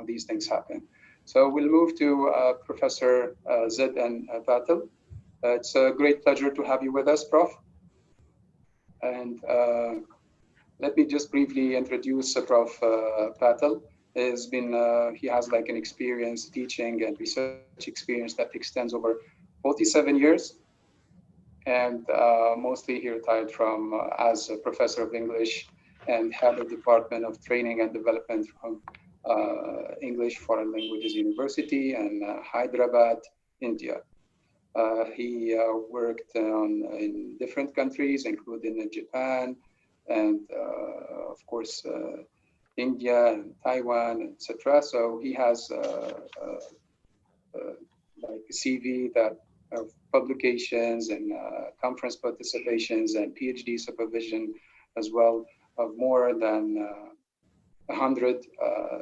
these things happen. So we'll move to Professor Zed and Patel. It's a great pleasure to have you with us, Prof. And let me just briefly introduce Prof. Patel. He has like an experience teaching and research experience that extends over 47 years. And mostly he retired from as a professor of English and head of Department of Training and Development from English Foreign Languages University in Hyderabad, India. He worked in different countries, including Japan and, of course, India and Taiwan, etc. So he has like a CV that of publications and conference participations and PhD supervision as well of more than 100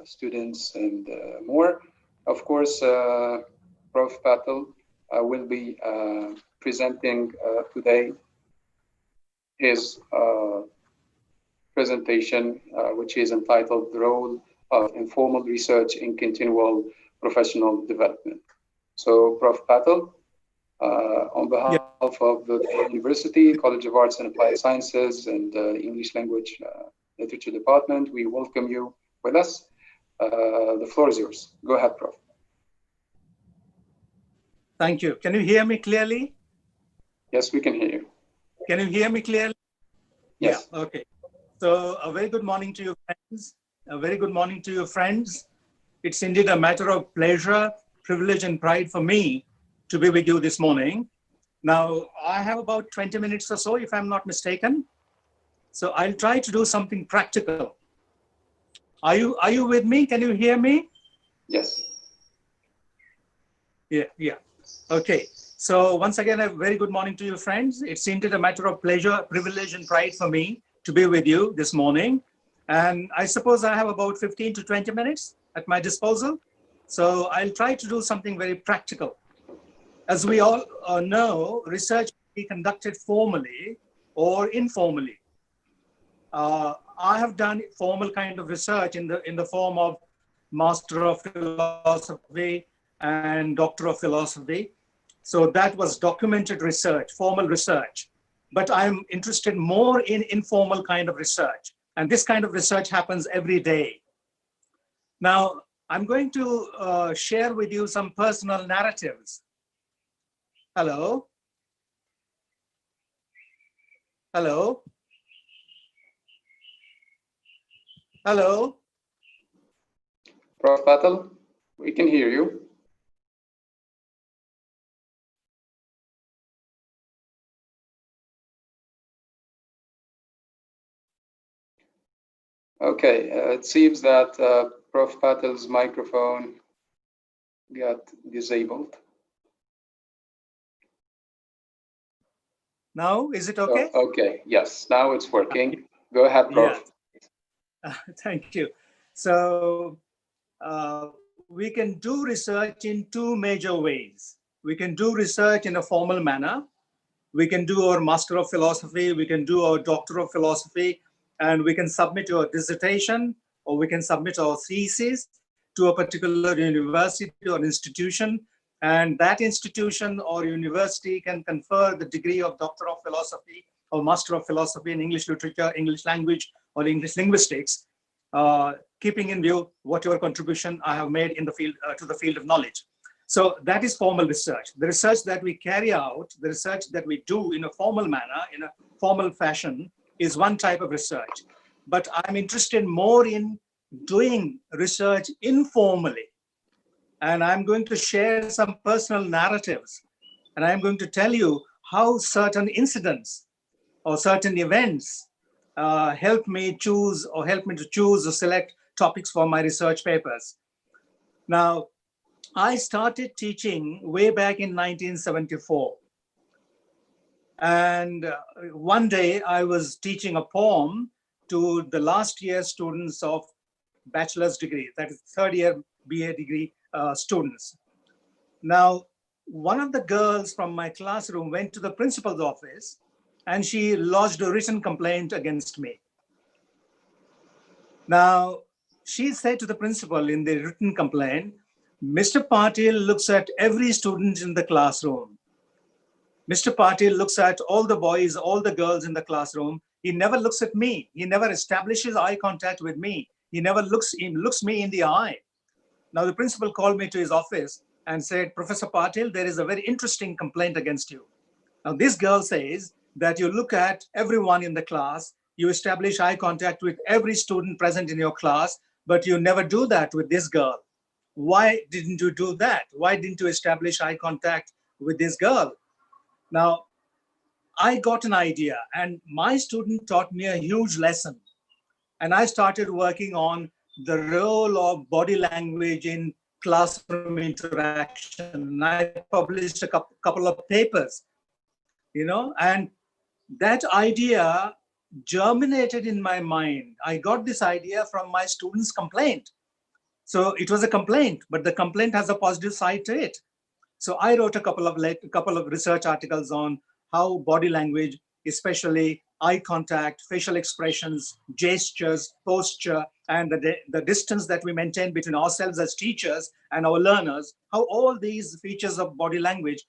students and more. Of course, Prof. Patel will be presenting today his presentation, which is entitled The Role of Informal Research in Continual Professional Development. So, Prof. Patel, on behalf of the University, College of Arts and Applied Sciences and English Language Literature Department, we welcome you with us. The floor is yours. Go ahead, Prof. Thank you. Can you hear me clearly? Yes, we can hear you. Can you hear me clearly? Yes. Yeah, okay. So a very good morning to you, friends. A very good morning to you, friends. It's indeed a matter of pleasure, privilege, and pride for me to be with you this morning. Now, I have about 20 minutes or so, if I'm not mistaken. So I'll try to do something practical. Are you with me? Can you hear me? Yes. Yeah. Okay. So once again, a very good morning to you, friends. It's indeed a matter of pleasure, privilege, and pride for me to be with you this morning. And I suppose I have about 15 to 20 minutes at my disposal. So I'll try to do something very practical. As we all know, research can be conducted formally or informally. I have done formal kind of research in the form of Master of Philosophy and Doctor of Philosophy. So that was documented research, formal research. But I'm interested more in informal kind of research. And this kind of research happens every day. Now, I'm going to share with you some personal narratives. Hello? Hello? Hello? Prof. Patel, we can hear you. Okay, it seems that Prof. Patel's microphone got disabled. Now, is it okay? So, okay, yes, now it's working. Go ahead, Prof. Yeah. Thank you. So we can do research in two major ways. We can do research in a formal manner. We can do our Master of Philosophy, we can do our Doctor of Philosophy, and we can submit our dissertation, or we can submit our thesis to a particular university or institution. And that institution or university can confer the degree of Doctor of Philosophy or Master of Philosophy in English Literature, English Language, or English Linguistics, keeping in view whatever contribution I have made in the field to the field of knowledge. So that is formal research. The research that we carry out, the research that we do in a formal manner, in a formal fashion, is one type of research. But I'm interested more in doing research informally. And I'm going to share some personal narratives. And I'm going to tell you how certain incidents or certain events help me to choose or select topics for my research papers. Now, I started teaching way back in 1974. And one day I was teaching a poem to the last year students of bachelor's degree, that is third year BA degree students. Now, one of the girls from my classroom went to the principal's office and she lodged a written complaint against me. Now, she said to the principal in the written complaint, Mr. Patil looks at every student in the classroom. Mr. Patil looks at all the boys, all the girls in the classroom. He never looks at me. He never establishes eye contact with me. He never looks me in the eye. Now, the principal called me to his office and said, Professor Patil, there is a very interesting complaint against you. Now, this girl says that you look at everyone in the class, you establish eye contact with every student present in your class, but you never do that with this girl. Why didn't you do that? Why didn't you establish eye contact with this girl? Now, I got an idea, and my student taught me a huge lesson. And I started working on the role of body language in classroom interaction. And I published a couple of papers, and that idea germinated in my mind. I got this idea from my students' complaint. So it was a complaint, but the complaint has a positive side to it. So I wrote a couple of research articles on how body language, especially eye contact, facial expressions, gestures, posture, and the distance that we maintain between ourselves as teachers and our learners, how all these features of body language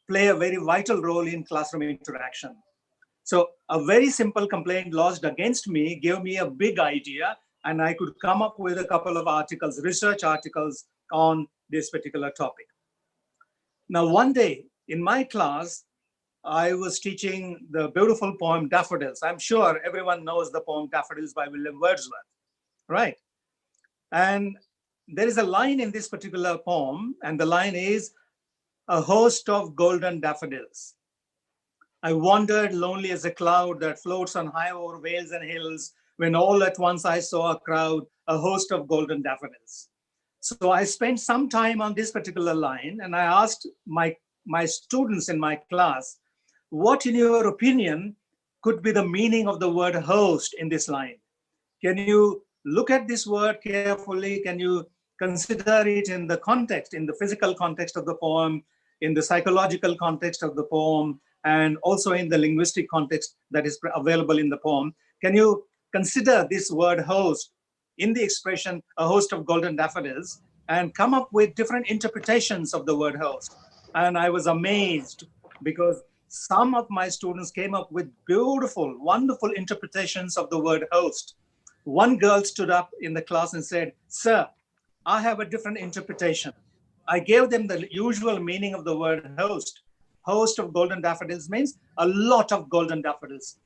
play a very vital role in classroom interaction. So a very simple complaint lodged against me gave me a big idea, and I could come up with a couple of articles, research articles on this particular topic. Now, one day in my class, I was teaching the beautiful poem Daffodils. I'm sure everyone knows the poem Daffodils by William Wordsworth, right? And there is a line in this particular poem, and the line is, a host of golden daffodils. I wandered lonely as a cloud that floats on high over vales and hills, when all at once I saw a crowd, a host of golden daffodils. So I spent some time on this particular line, and I asked my students in my class, what in your opinion could be the meaning of the word host in this line? Can you look at this word carefully? Can you consider it in the context, in the physical context of the poem, in the psychological context of the poem, and also in the linguistic context that is available in the poem? Can you consider this word host in the expression, a host of golden daffodils, and come up with different interpretations of the word host? And I was amazed because some of my students came up with beautiful, wonderful interpretations of the word host. One girl stood up in the class and said, Sir, I have a different interpretation. I gave them the usual meaning of the word host. Host of golden daffodils means a lot of golden daffodils,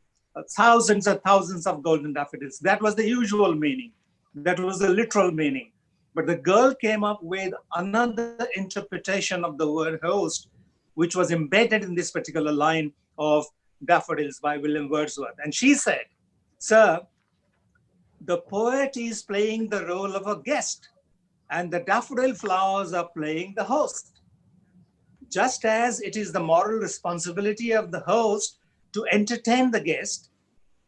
thousands and thousands of golden daffodils. That was the usual meaning. That was the literal meaning. But the girl came up with another interpretation of the word host, which was embedded in this particular line of Daffodils by William Wordsworth. And she said, Sir, the poet is playing the role of a guest, and the daffodil flowers are playing the host. Just as it is the moral responsibility of the host to entertain the guest,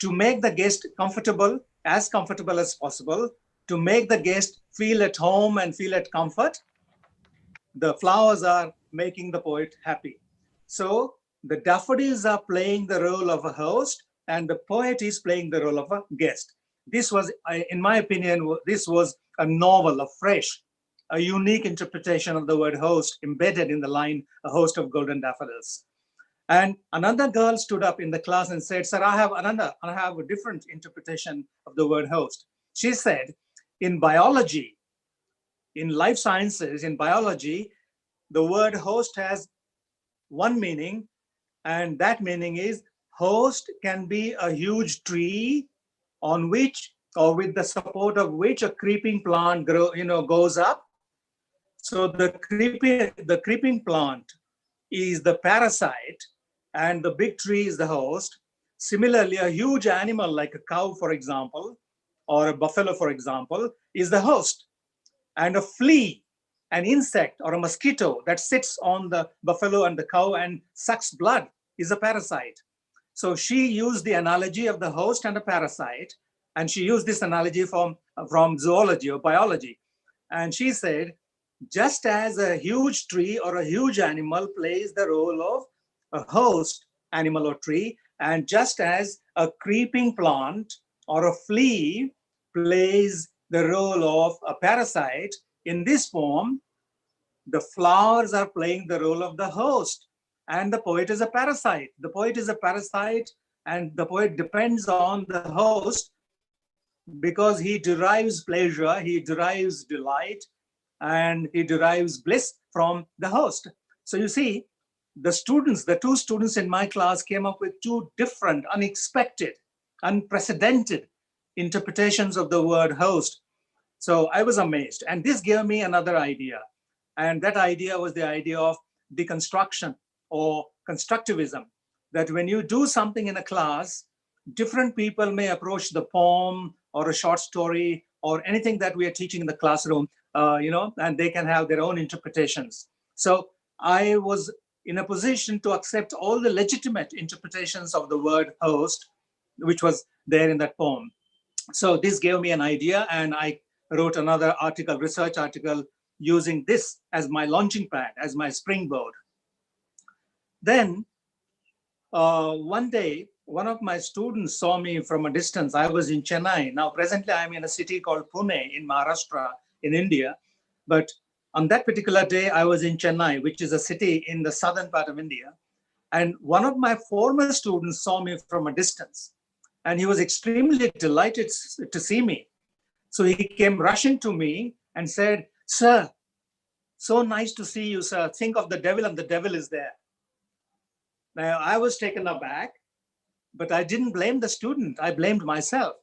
to make the guest comfortable as possible, to make the guest feel at home and feel at comfort, the flowers are making the poet happy. So the daffodils are playing the role of a host, and the poet is playing the role of a guest. This was, in my opinion, this was a novel, a fresh, a unique interpretation of the word host embedded in the line, a host of golden daffodils. And another girl stood up in the class and said, Sir, I have a different interpretation of the word host. She said, in biology, in life sciences, in biology, the word host has one meaning, and that meaning is host can be a huge tree on which, or with the support of which, a creeping plant goes up. So the creeping plant is the parasite, and the big tree is the host. Similarly, a huge animal like a cow, for example, or a buffalo, for example, is the host. And a flea, an insect or a mosquito that sits on the buffalo and the cow and sucks blood is a parasite. So she used the analogy of the host and a parasite, and she used this analogy from zoology or biology. And she said, just as a huge tree or a huge animal plays the role of a host animal or tree, and just as a creeping plant or a flea plays the role of a parasite. In this poem, the flowers are playing the role of the host, and the poet is a parasite. The poet is a parasite, and the poet depends on the host because he derives pleasure, he derives delight, and he derives bliss from the host. So you see, the two students in my class came up with two different, unexpected, unprecedented interpretations of the word host. So I was amazed. And this gave me another idea. And that idea was the idea of deconstruction or constructivism. That when you do something in a class, different people may approach the poem or a short story or anything that we are teaching in the classroom, and they can have their own interpretations. So I was in a position to accept all the legitimate interpretations of the word host, which was there in that poem. So this gave me an idea, and I wrote another article, research article, using this as my launching pad, as my springboard. Then one day, one of my students saw me from a distance. I was in Chennai. Now, presently, I'm in a city called Pune in Maharashtra, in India. But on that particular day, I was in Chennai, which is a city in the southern part of India. And one of my former students saw me from a distance. And he was extremely delighted to see me. So he came rushing to me and said, "Sir, so nice to see you, sir. Think of the devil, and the devil is there." Now, I was taken aback, but I didn't blame the student. I blamed myself.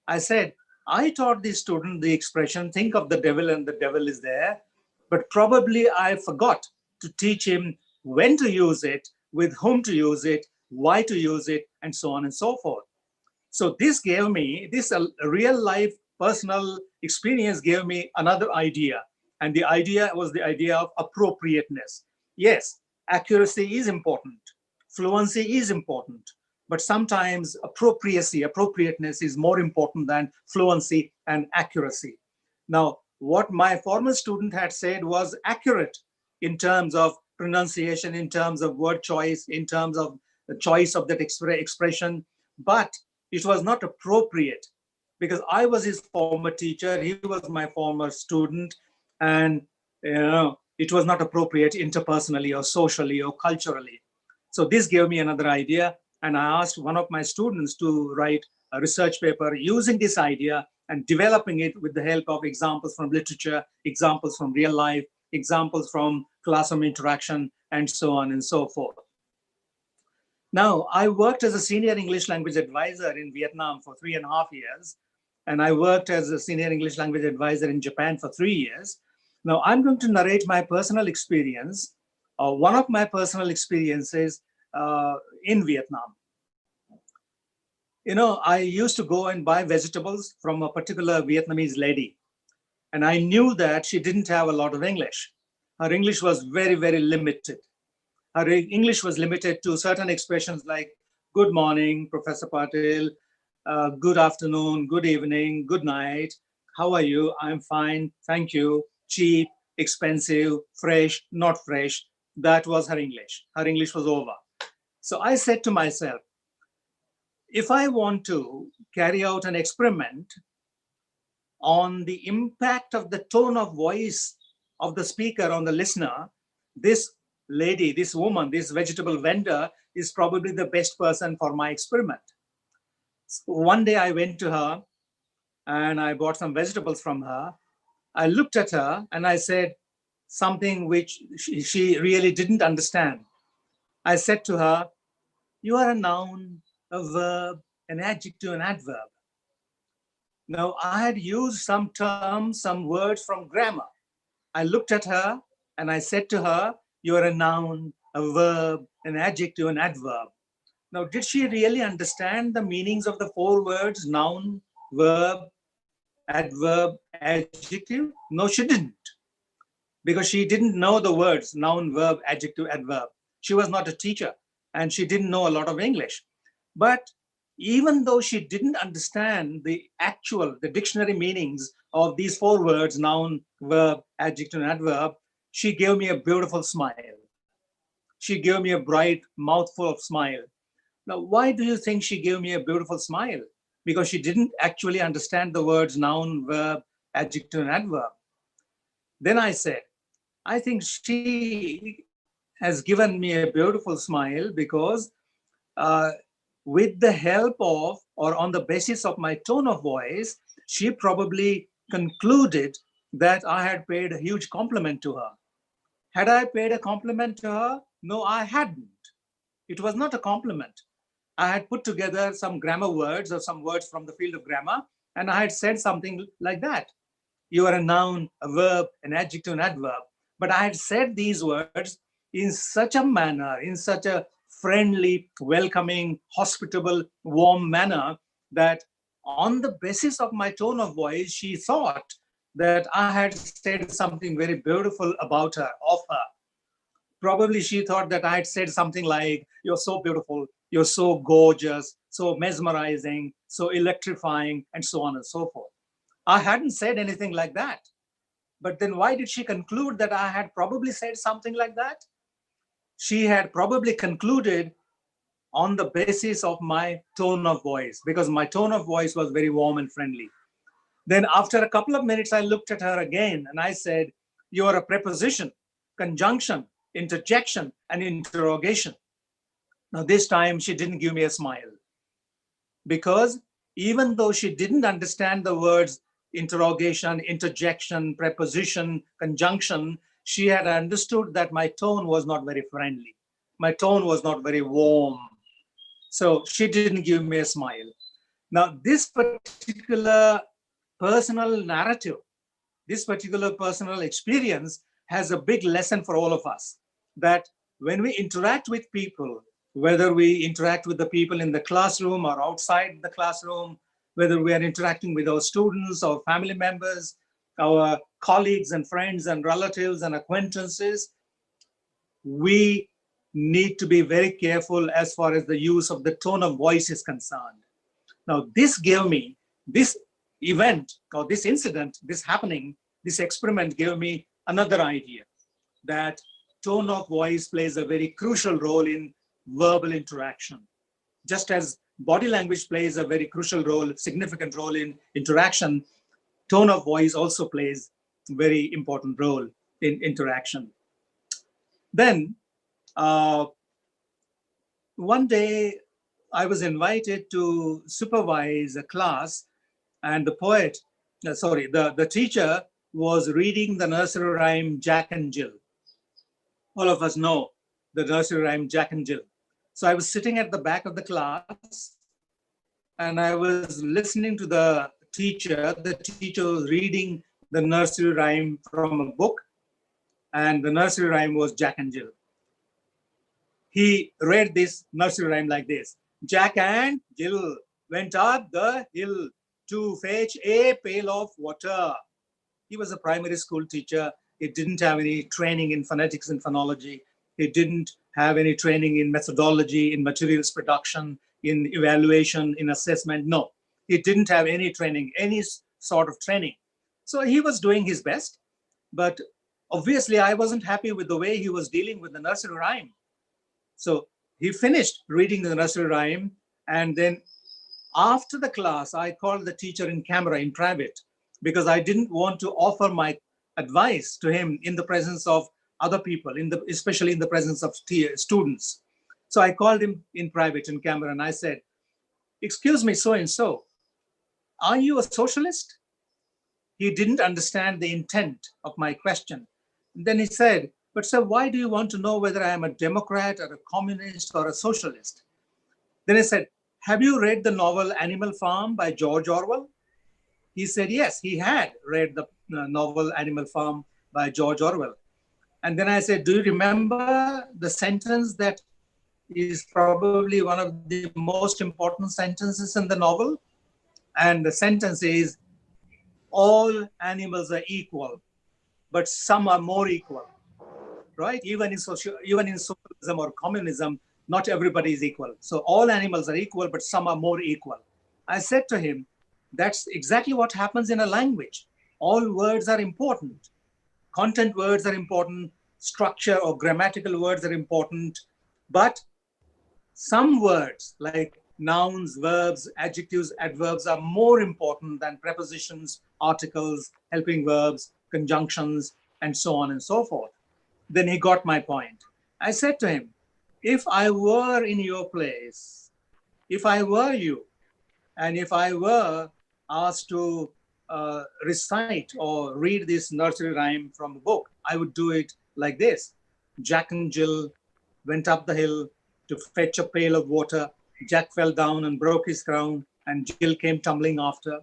I said, I taught the student the expression, think of the devil and the devil is there, but probably I forgot to teach him when to use it, with whom to use it, why to use it, and so on and so forth. So this gave me, this real life personal experience gave me another idea. And the idea was the idea of appropriateness. Yes, accuracy is important. Fluency is important, but sometimes appropriateness is more important than fluency and accuracy. Now, what my former student had said was accurate in terms of pronunciation, in terms of word choice, in terms of the choice of that expression, but it was not appropriate because I was his former teacher, he was my former student, and it was not appropriate interpersonally or socially or culturally. So this gave me another idea, and I asked one of my students to write a research paper using this idea and developing it with the help of examples from literature, examples from real life, examples from classroom interaction, and so on and so forth. Now, I worked as a senior English language advisor in Vietnam for 3.5 years, and I worked as a senior English language advisor in Japan for 3 years. Now, I'm going to narrate my personal experience, one of my personal experiences in Vietnam. I used to go and buy vegetables from a particular Vietnamese lady, and I knew that she didn't have a lot of English. Her English was very, very limited. Her English was limited to certain expressions like good morning, Professor Patil, good afternoon, good evening, good night, how are you? I'm fine, thank you, cheap, expensive, fresh, not fresh. That was her English. Her English was over. So I said to myself, if I want to carry out an experiment on the impact of the tone of voice of the speaker on the listener, this lady, this woman, this vegetable vendor is probably the best person for my experiment. So one day I went to her and I bought some vegetables from her. I looked at her and I said something which she really didn't understand. I said to her, "You are a noun, a verb, an adjective, an adverb." Now, I had used some terms, some words from grammar. I looked at her and I said to her, "You are a noun, a verb, an adjective, an adverb." Now, did she really understand the meanings of the 4 words, noun, verb, adverb, adjective? No, she didn't. Because she didn't know the words, noun, verb, adjective, adverb. She was not a teacher and she didn't know a lot of English. But even though she didn't understand the dictionary meanings of these 4 words, noun, verb, adjective, and adverb, she gave me a beautiful smile. She gave me a bright mouthful of smile. Now, why do you think she gave me a beautiful smile? Because she didn't actually understand the words noun, verb, adjective and adverb. Then I said, I think she has given me a beautiful smile because uh, with the help of or on the basis of my tone of voice, she probably concluded that I had paid a huge compliment to her. Had I paid a compliment to her? No, I hadn't. It was not a compliment. I had put together some grammar words or some words from the field of grammar, and I had said something like that. You are a noun, a verb, an adjective, an adverb. But I had said these words in such a manner, in such a friendly, welcoming, hospitable, warm manner that on the basis of my tone of voice, she thought that I had said something very beautiful about her, of her. Probably she thought that I had said something like, you're so beautiful, you're so gorgeous, so mesmerizing, so electrifying, and so on and so forth. I hadn't said anything like that. But then why did she conclude that I had probably said something like that? She had probably concluded on the basis of my tone of voice, because my tone of voice was very warm and friendly. Then after a couple of minutes, I looked at her again and I said, you are a preposition, conjunction, interjection, and interrogation. Now, this time she didn't give me a smile because even though she didn't understand the words interrogation, interjection, preposition, conjunction, she had understood that my tone was not very friendly. My tone was not very warm. So she didn't give me a smile. Now, this particular personal narrative, this particular personal experience has a big lesson for all of us that when we interact with people, whether we interact with the people in the classroom or outside the classroom, whether we are interacting with our students, our family members, our colleagues and friends and relatives and acquaintances, we need to be very careful as far as the use of the tone of voice is concerned. Now, this event or this incident, this happening, this experiment gave me another idea that tone of voice plays a very crucial role in verbal interaction. Just as body language plays a very crucial role, significant role in interaction, tone of voice also plays a very important role in interaction. Then, one day I was invited to supervise a class, and the teacher was reading the nursery rhyme Jack and Jill. All of us know the nursery rhyme Jack and Jill. So I was sitting at the back of the class and I was listening to the teacher. The teacher was reading the nursery rhyme from a book, and the nursery rhyme was Jack and Jill. He read this nursery rhyme like this: Jack and Jill went up the hill to fetch a pail of water. He was a primary school teacher. He didn't have any training in phonetics and phonology. He didn't have any training in methodology, in materials production, in evaluation, in assessment. No, he didn't have any training, any sort of training. So he was doing his best. But obviously, I wasn't happy with the way he was dealing with the nursery rhyme. So he finished reading the nursery rhyme, and then after the class, I called the teacher in camera in private because I didn't want to offer my advice to him in the presence of other people, especially in the presence of students. So I called him in private in camera and I said, excuse me, so-and-so, are you a socialist? He didn't understand the intent of my question. And then he said, but sir, why do you want to know whether I am a Democrat or a communist or a socialist? Then I said, have you read the novel Animal Farm by George Orwell? He said, yes, he had read the novel Animal Farm by George Orwell. And then I said, do you remember the sentence that is probably one of the most important sentences in the novel? And the sentence is, all animals are equal, but some are more equal, right? Even in socialism or communism, not everybody is equal. So all animals are equal, but some are more equal. I said to him, that's exactly what happens in a language. All words are important. Content words are important. Structure or grammatical words are important. But some words, like nouns, verbs, adjectives, adverbs are more important than prepositions, articles, helping verbs, conjunctions, and so on and so forth. Then he got my point. I said to him, if I were in your place, if I were you, and if I were asked to recite or read this nursery rhyme from a book, I would do it like this. Jack and Jill went up the hill to fetch a pail of water. Jack fell down and broke his crown, and Jill came tumbling after.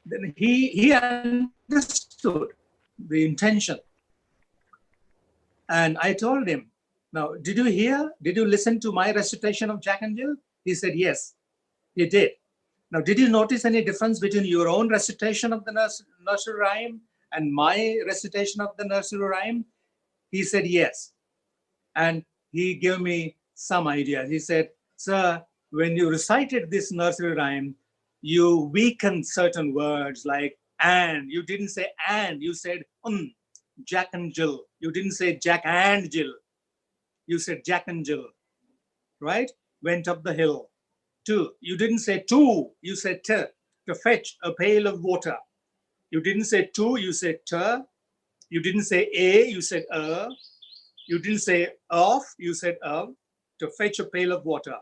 Then he understood the intention. And I told him, now, did you hear? Did you listen to my recitation of Jack and Jill? He said, yes, he did. Now, did you notice any difference between your own recitation of the nursery rhyme and my recitation of the nursery rhyme? He said, yes. And he gave me some idea. He said, sir, when you recited this nursery rhyme, you weakened certain words like and. You didn't say and, you said Jack and Jill. You didn't say Jack and Jill. You said Jack and Jill, right? Went up the hill. Two, you didn't say to, you said to fetch a pail of water. You didn't say to, you said to. You didn't say a, you said You didn't say of, you said of, to fetch a pail of water.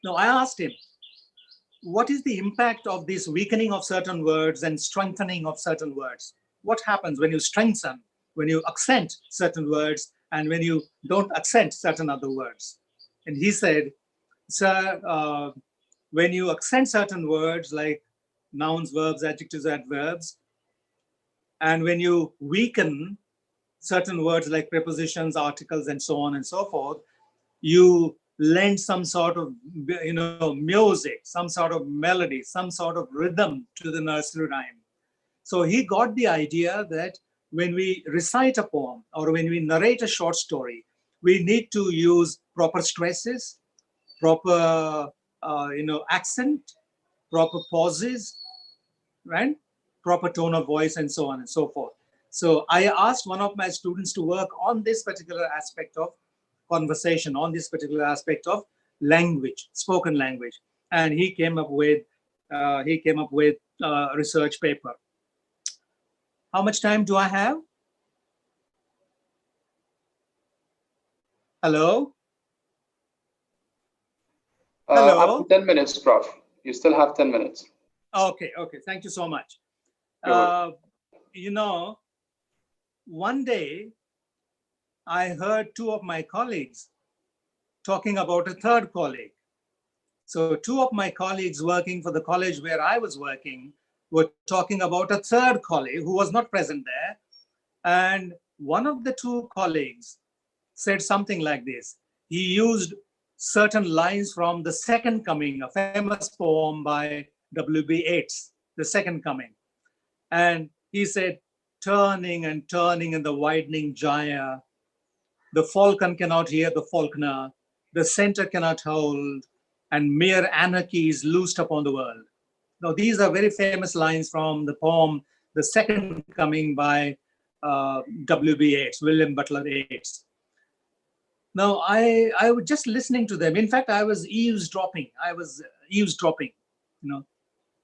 Now I asked him, what is the impact of this weakening of certain words and strengthening of certain words? What happens when you strengthen, when you accent certain words, and when you don't accent certain other words? And he said, sir, when you accent certain words like nouns, verbs, adjectives, adverbs, and when you weaken certain words like prepositions, articles, and so on and so forth, you lend some sort of music, some sort of melody, some sort of rhythm to the nursery rhyme. So he got the idea that when we recite a poem or when we narrate a short story, we need to use proper stresses, proper accent, proper pauses, right? Proper tone of voice, and so on and so forth. So I asked one of my students to work on this particular aspect of conversation, on this particular aspect of language, spoken language, and he came up with a research paper. How much time do I have? Hello? Up to Hello? 10 minutes, Prof. You still have 10 minutes. Okay, thank you so much. One day I heard two of my colleagues talking about a third colleague. So two of my colleagues working for the college where I was working were talking about a third colleague who was not present there. And one of the two colleagues said something like this. He used certain lines from The Second Coming, a famous poem by W.B. Yeats, The Second Coming. And he said, turning and turning in the widening gyre, the falcon cannot hear the falconer, the center cannot hold, and mere anarchy is loosed upon the world. Now, these are very famous lines from the poem, The Second Coming by W.B. Yeats, William Butler Yeats. Now, I was just listening to them. In fact, I was eavesdropping.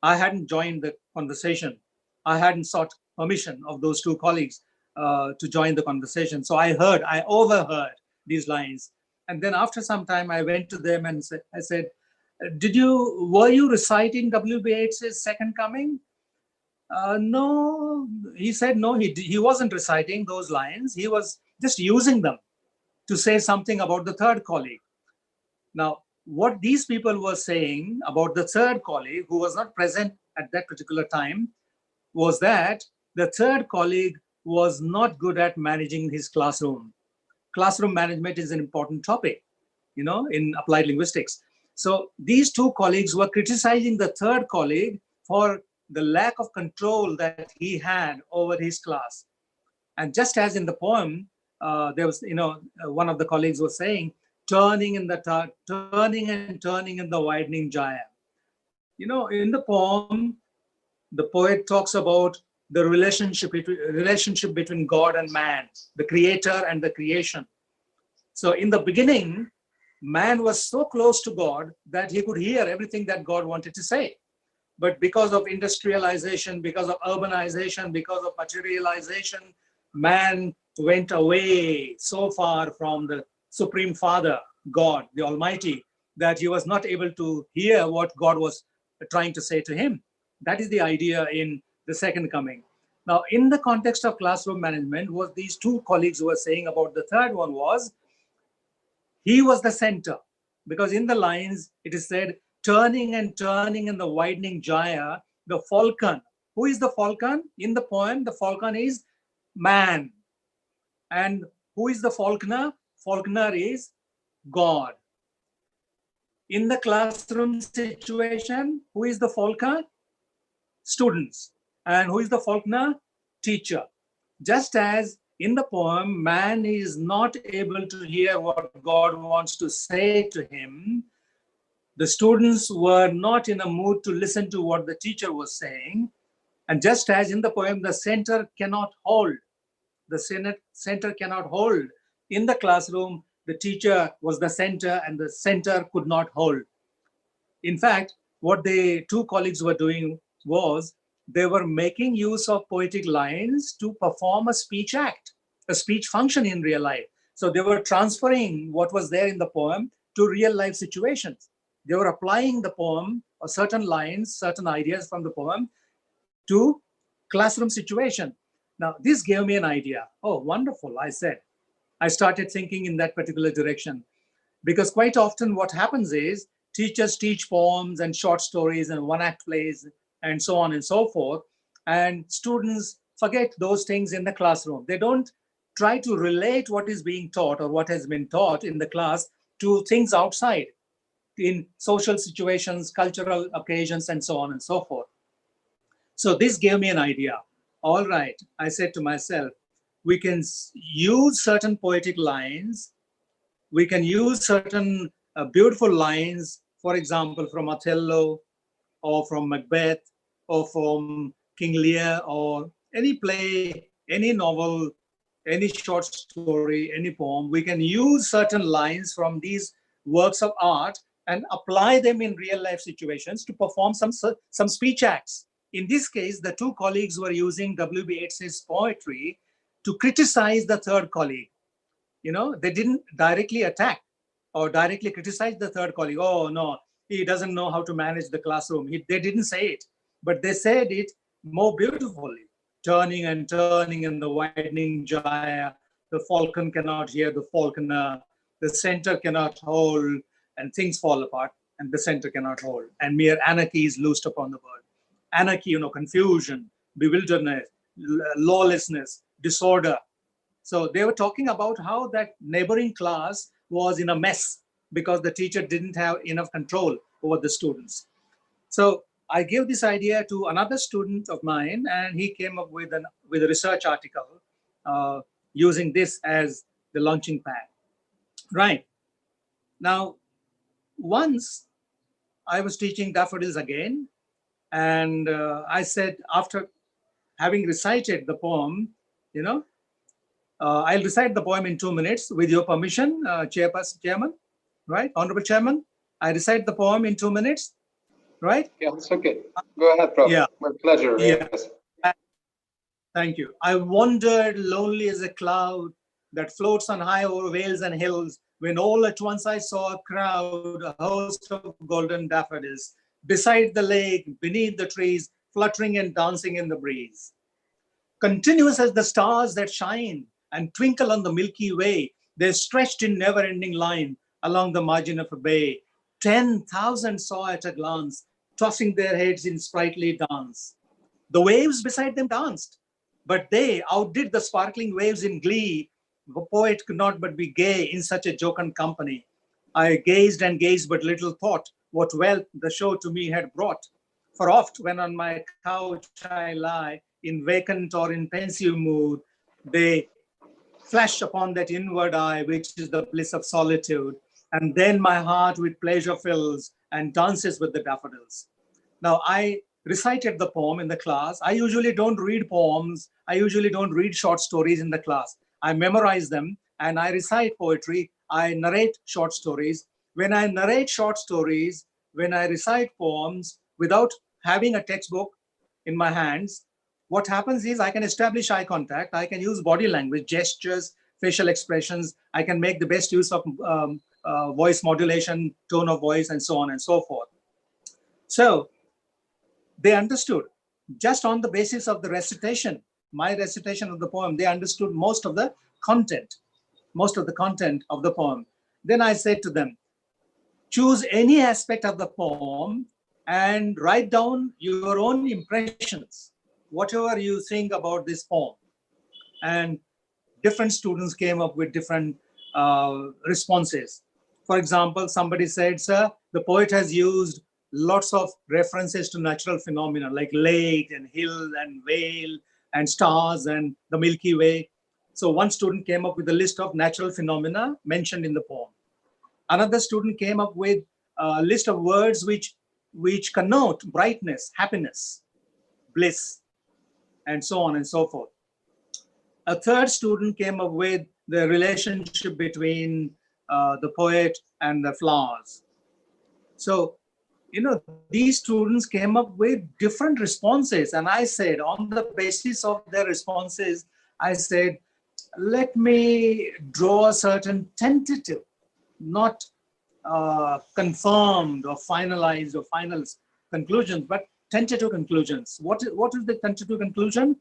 I hadn't joined the conversation. I hadn't sought permission of those two colleagues to join the conversation. So I overheard these lines. And then after some time, I went to them and I said, were you reciting W.B. Yeats' Second Coming? No, he said, no, he wasn't reciting those lines. He was just using them to say something about the third colleague. Now, what these people were saying about the third colleague who was not present at that particular time was that the third colleague was not good at managing his classroom. Classroom management is an important topic, in applied linguistics. So these two colleagues were criticizing the third colleague for the lack of control that he had over his class. And just as in the poem, there was, one of the colleagues was saying, turning and turning in the widening gyre. In the poem, the poet talks about the relationship between God and man, the creator and the creation. So in the beginning, man was so close to God that he could hear everything that God wanted to say. But because of industrialization, because of urbanization, because of materialization, man went away so far from the Supreme Father, God, the Almighty, that he was not able to hear what God was trying to say to him. That is the idea in the second coming. Now, in the context of classroom management, what these two colleagues were saying about the third one was, he was the center, because in the lines it is said, turning and turning in the widening gyre, the falcon. Who is the falcon? In the poem, the falcon is man. And who is the falconer? Falconer is God. In the classroom situation, who is the falconer? Students. And who is the falconer? Teacher. Just as in the poem, man is not able to hear what God wants to say to him, the students were not in a mood to listen to what the teacher was saying. And just as in the poem, the center cannot hold, the center cannot hold. In the classroom, the teacher was the center and the center could not hold. In fact, what the two colleagues were doing was they were making use of poetic lines to perform a speech act, a speech function in real life. So they were transferring what was there in the poem to real life situations. They were applying the poem or certain lines, certain ideas from the poem to classroom situation. Now, this gave me an idea. Oh, wonderful, I said. I started thinking in that particular direction. Because quite often what happens is teachers teach poems and short stories and one-act plays and so on and so forth. And students forget those things in the classroom. They don't try to relate what is being taught or what has been taught in the class to things outside in social situations, cultural occasions, and so on and so forth. So this gave me an idea. All right, I said to myself, we can use certain poetic lines, we can use certain beautiful lines, for example, from Othello or from Macbeth or from King Lear or any play, any novel, any short story, any poem. We can use certain lines from these works of art and apply them in real life situations to perform some speech acts. In this case, the two colleagues were using W.B. Yeats's poetry to criticize the third colleague. You know, they didn't directly attack or directly criticize the third colleague. Oh, no, he doesn't know how to manage the classroom. They didn't say it, but they said it more beautifully. Turning and turning in the widening gyre, the falcon cannot hear the falconer, the center cannot hold, and things fall apart, and the center cannot hold. And mere anarchy is loosed upon the world. Anarchy, you know, confusion, bewilderment, lawlessness, disorder. So they were talking about how that neighboring class was in a mess because the teacher didn't have enough control over the students. So I gave this idea to another student of mine, and he came up with a research article using this as the launching pad. Right. Now, once I was teaching daffodils again, and I said, after having recited the poem, you know, I'll recite the poem in 2 minutes with your permission, Chairman, right? Honorable Chairman, I recite the poem in 2 minutes, right? Yeah, it's okay. Go ahead, Prof. Yeah. My pleasure. Yeah. Yes. Thank you. I wandered lonely as a cloud that floats on high over vales and hills, when all at once I saw a crowd, a host of golden daffodils, beside the lake, beneath the trees, fluttering and dancing in the breeze. Continuous as the stars that shine and twinkle on the Milky Way, they stretched in never-ending line along the margin of a bay. 10,000 saw at a glance, tossing their heads in sprightly dance. The waves beside them danced, but they outdid the sparkling waves in glee. The poet could not but be gay in such a jocund company. I gazed and gazed, but little thought what wealth the show to me had brought. For oft, when on my couch I lie, in vacant or in pensive mood, they flash upon that inward eye, which is the bliss of solitude. And then my heart with pleasure fills and dances with the daffodils. Now, I recited the poem in the class. I usually don't read poems. I usually don't read short stories in the class. I memorize them and I recite poetry. I narrate short stories. When I narrate short stories, when I recite poems without having a textbook in my hands, what happens is I can establish eye contact, I can use body language, gestures, facial expressions, I can make the best use of voice modulation, tone of voice, and so on and so forth. So they understood just on the basis of the recitation, my recitation of the poem, they understood most of the content, of the poem. Then I said to them, choose any aspect of the poem and write down your own impressions, whatever you think about this poem. And different students came up with different responses. For example, somebody said, sir, the poet has used lots of references to natural phenomena like lake and hill and vale and stars and the Milky Way. So one student came up with a list of natural phenomena mentioned in the poem. Another student came up with a list of words which connote brightness, happiness, bliss, and so on and so forth. A third student came up with the relationship between the poet and the flowers. So, these students came up with different responses. And I said, on the basis of their responses, I said, let me draw a certain tentative, not confirmed or finalized or final conclusions, but tentative conclusions. What is the tentative conclusion?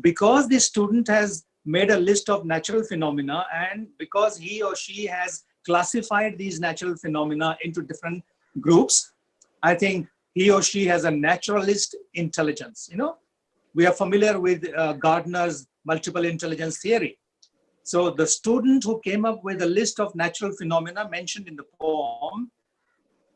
Because the student has made a list of natural phenomena, and because he or she has classified these natural phenomena into different groups, I think he or she has a naturalist intelligence. We are familiar with Gardner's multiple intelligence theory. So the student who came up with a list of natural phenomena mentioned in the poem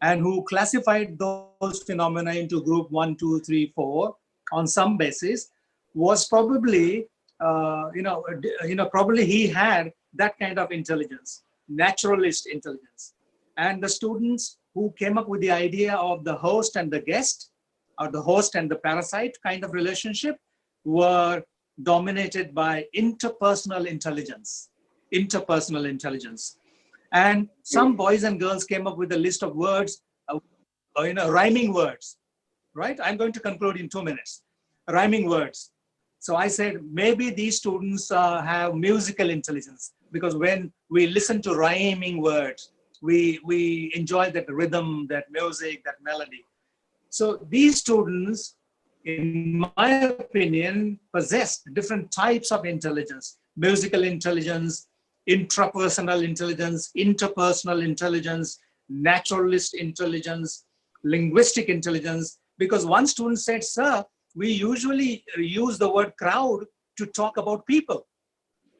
and who classified those phenomena into group 1, 2, 3, 4 on some basis was probably, probably he had that kind of intelligence, naturalist intelligence. And the students who came up with the idea of the host and the guest, or the host and the parasite kind of relationship, were dominated by interpersonal intelligence. And some boys and girls came up with a list of words, rhyming words, right? I'm going to conclude in 2 minutes. Rhyming words. So I said, maybe these students have musical intelligence, because when we listen to rhyming words, we enjoy that rhythm, that music, that melody. So these students, in my opinion, possessed different types of intelligence: musical intelligence, intrapersonal intelligence, interpersonal intelligence, naturalist intelligence, linguistic intelligence. Because one student said, sir, we usually use the word crowd to talk about people,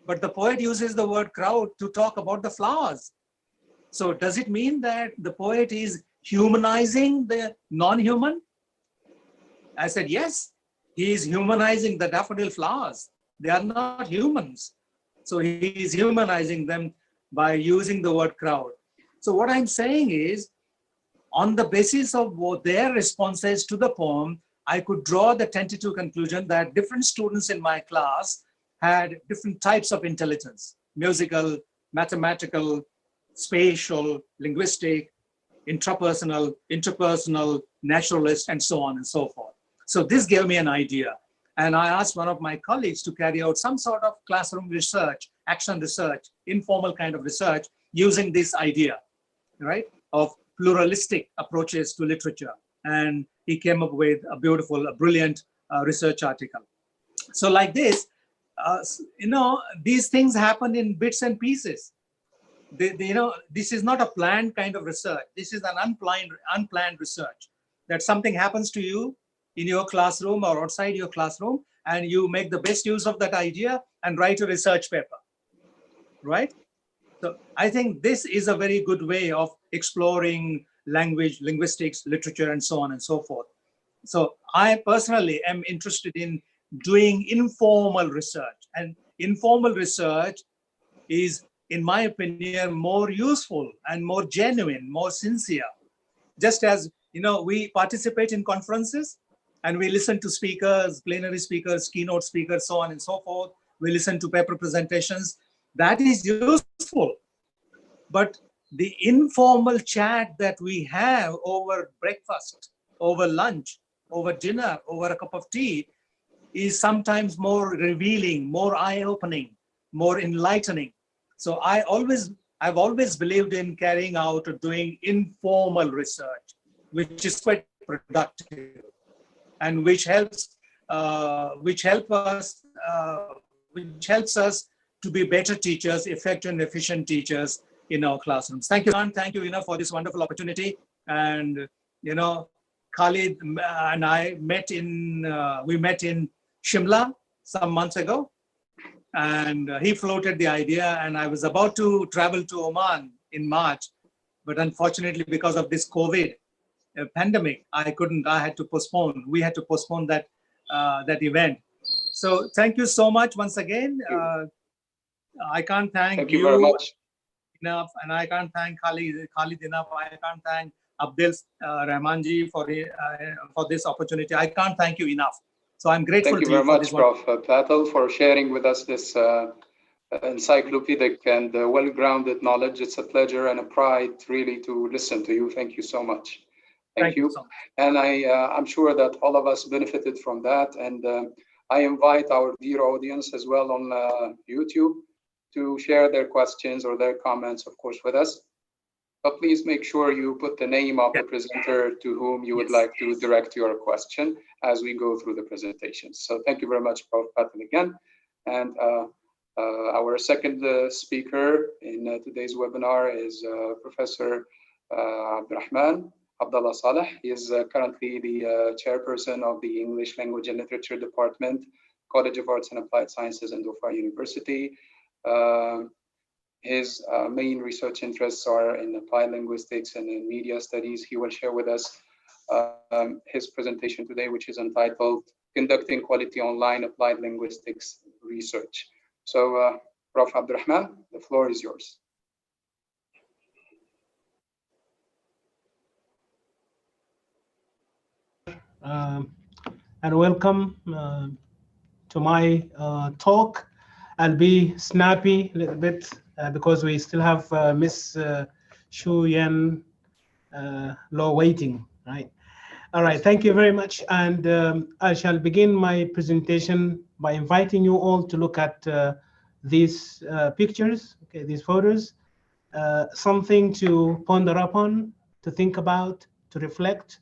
but the poet uses the word crowd to talk about the flowers. So does it mean that the poet is humanizing the non-human? I said, yes, he is humanizing the daffodil flowers. They are not humans. So he is humanizing them by using the word crowd. So what I'm saying is, on the basis of their responses to the poem, I could draw the tentative conclusion that different students in my class had different types of intelligence: musical, mathematical, spatial, linguistic, intrapersonal, interpersonal, naturalist, and so on and so forth. So this gave me an idea. And I asked one of my colleagues to carry out some sort of classroom research, action research, informal kind of research using this idea, right, of pluralistic approaches to literature. And he came up with a beautiful, a brilliant research article. So like this, these things happen in bits and pieces. This is not a planned kind of research. This is an unplanned research, that something happens to you in your classroom or outside your classroom, and you make the best use of that idea and write a research paper, right? So I think this is a very good way of exploring language, linguistics, literature, and so on and so forth. So I personally am interested in doing informal research, and informal research is, in my opinion, more useful and more genuine, more sincere. Just as, we participate in conferences and we listen to speakers, plenary speakers, keynote speakers, so on and so forth. We listen to paper presentations. That is useful. But the informal chat that we have over breakfast, over lunch, over dinner, over a cup of tea is sometimes more revealing, more eye-opening, more enlightening. So I've always believed in carrying out or doing informal research, which is quite productive and which helps us to be better teachers, effective and efficient teachers in our classrooms. Thank you, Jan. Thank you, for this wonderful opportunity. And Khalid and I met we met in Shimla some months ago, and he floated the idea, and I was about to travel to Oman in March, but unfortunately because of this COVID pandemic, I couldn't. I had to postpone. We had to postpone that event. So thank you so much once again. I can't thank you very much enough, and I can't thank Khalid enough. I can't thank Abdel Rahmanji for this opportunity. I can't thank you enough. So I'm grateful to you. Thank you very much, Prof. Patel, for sharing with us this encyclopedic and well-grounded knowledge. It's a pleasure and a pride really to listen to you. Thank you so much. Thank you. So much. And I'm sure that all of us benefited from that. And I invite our dear audience as well on YouTube to share their questions or their comments, of course, with us. But please make sure you put the name of the presenter to whom you would like to direct your question as we go through the presentation. So thank you very much, Prof. Patel, again. And our second speaker in today's webinar is Professor Abdurrahman Abdullah Saleh. He is currently the chairperson of the English Language and Literature Department, College of Arts and Applied Sciences, and Dhofar University. His main research interests are in applied linguistics and in media studies. He will share with us his presentation today, which is entitled Conducting Quality Online Applied Linguistics Research. So, Prof. Abdurrahman, the floor is yours. And welcome to my talk. I'll be snappy a little bit because we still have Miss Shu Yan Law waiting, right? All right, thank you very much. And I shall begin my presentation by inviting you all to look at these pictures, okay, these photos, something to ponder upon, to think about, to reflect.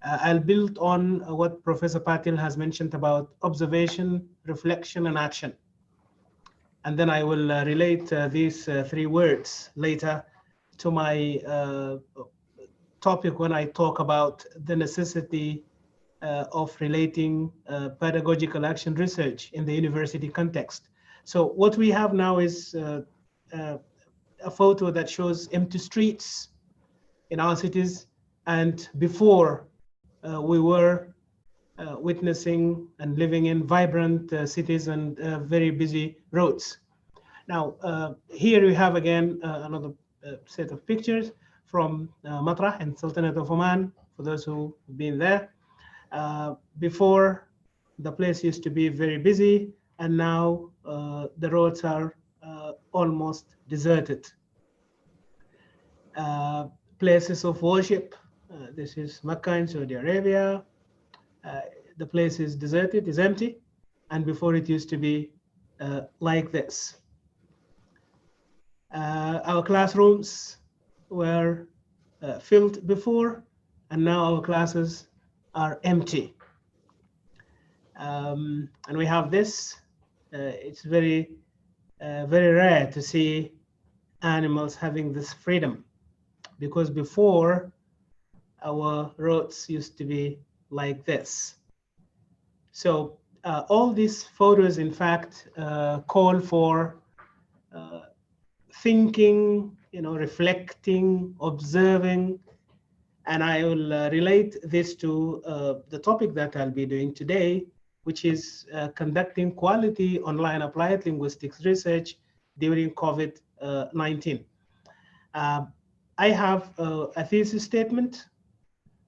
I'll build on what Professor Patil has mentioned about observation, reflection, and action. And then I will relate these three words later to my topic when I talk about the necessity of relating pedagogical action research in the university context. So what we have now is a photo that shows empty streets in our cities, and before we were witnessing and living in vibrant cities and very busy roads. Now, here we have again another set of pictures from Matrah and Sultanate of Oman, for those who've been there. Before, the place used to be very busy, and now the roads are almost deserted. Places of worship. This is Mecca in Saudi Arabia. The place is deserted, is empty, and before it used to be like this. Our classrooms were filled before, and now our classes are empty. And we have this. It's very rare to see animals having this freedom, because before our roads used to be like this. So all these photos, in fact, call for thinking, reflecting, observing, and I will relate this to the topic that I'll be doing today, which is conducting quality online applied linguistics research during COVID-19. I have a thesis statement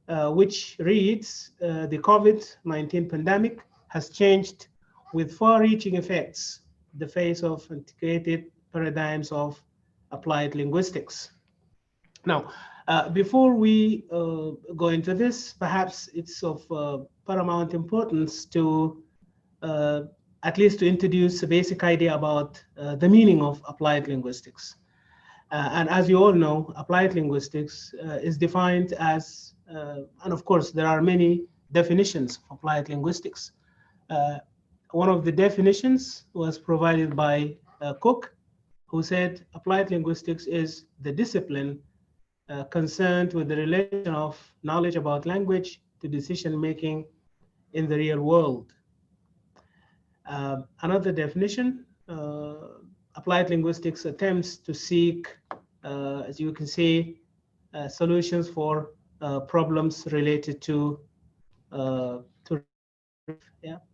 which reads, the COVID-19 pandemic has changed with far-reaching effects the face of integrated paradigms of applied linguistics. Now, before we go into this, perhaps it's of paramount importance to at least to introduce a basic idea about the meaning of applied linguistics. And as you all know, applied linguistics is defined as, and of course, there are many definitions of applied linguistics. One of the definitions was provided by Cook, who said applied linguistics is the discipline concerned with the relation of knowledge about language to decision making in the real world. Another definition, applied linguistics attempts to seek, as you can see, solutions for problems related to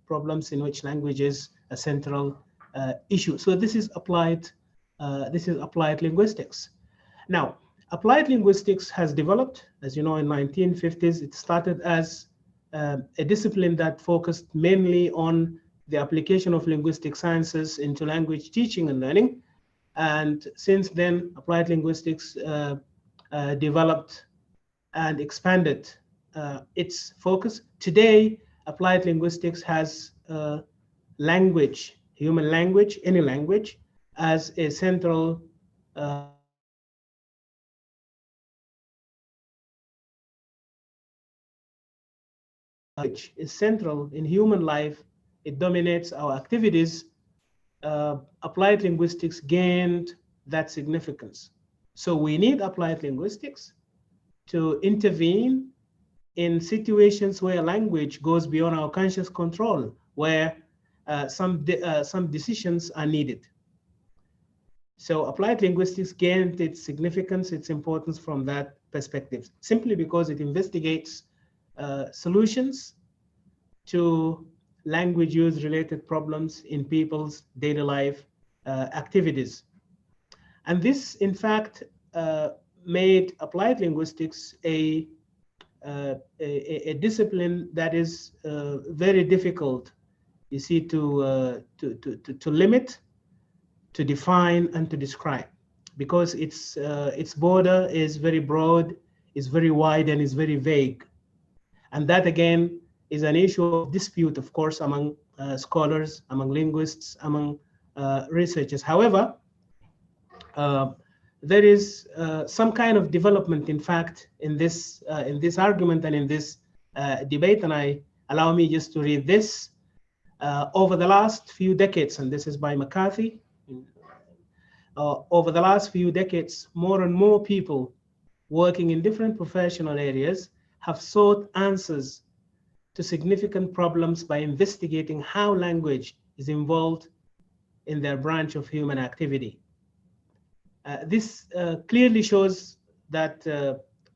problems in which language is a central issue. So this is applied linguistics. Now, applied linguistics has developed, as you know, in 1950s. It started as a discipline that focused mainly on the application of linguistic sciences into language teaching and learning. And since then, applied linguistics developed and expanded its focus. Today, applied linguistics has language, human language, any language, as a central language is central in human life. It dominates our activities. Applied linguistics gained that significance. So we need applied linguistics to intervene in situations where language goes beyond our conscious control, where some decisions are needed. So applied linguistics gained its significance, its importance from that perspective, simply because it investigates solutions to language use related problems in people's daily life activities. And this, in fact, made applied linguistics a discipline that is very difficult, you see, to limit, to define, and to describe, because its border is very broad, is very wide, and is very vague. And that, again, is an issue of dispute, of course, among scholars, among linguists, among researchers. However, there is some kind of development, in fact, in this argument and in this debate. And allow me just to read this. Over the last few decades, and this is by McCarthy, over the last few decades, more and more people working in different professional areas have sought answers to significant problems by investigating how language is involved in their branch of human activity. This clearly shows that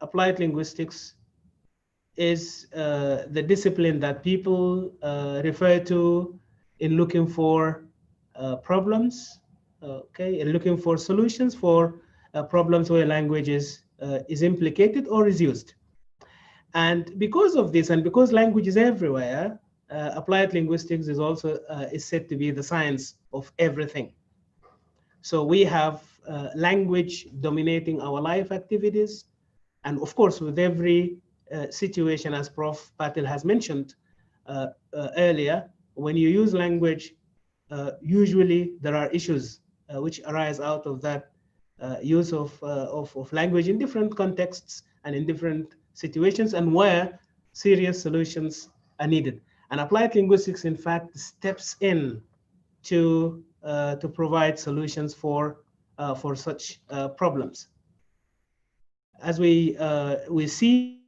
applied linguistics is the discipline that people refer to in looking for problems, and looking for solutions for problems where language is implicated or is used. And because of this, and because language is everywhere, applied linguistics is also is said to be the science of everything. So we have language dominating our life activities. And of course, with every situation, as Prof. Patil has mentioned earlier, when you use language, usually there are issues which arise out of that use of language in different contexts and in different situations, and where serious solutions are needed. And applied linguistics, in fact, steps in to provide solutions for such problems. As we see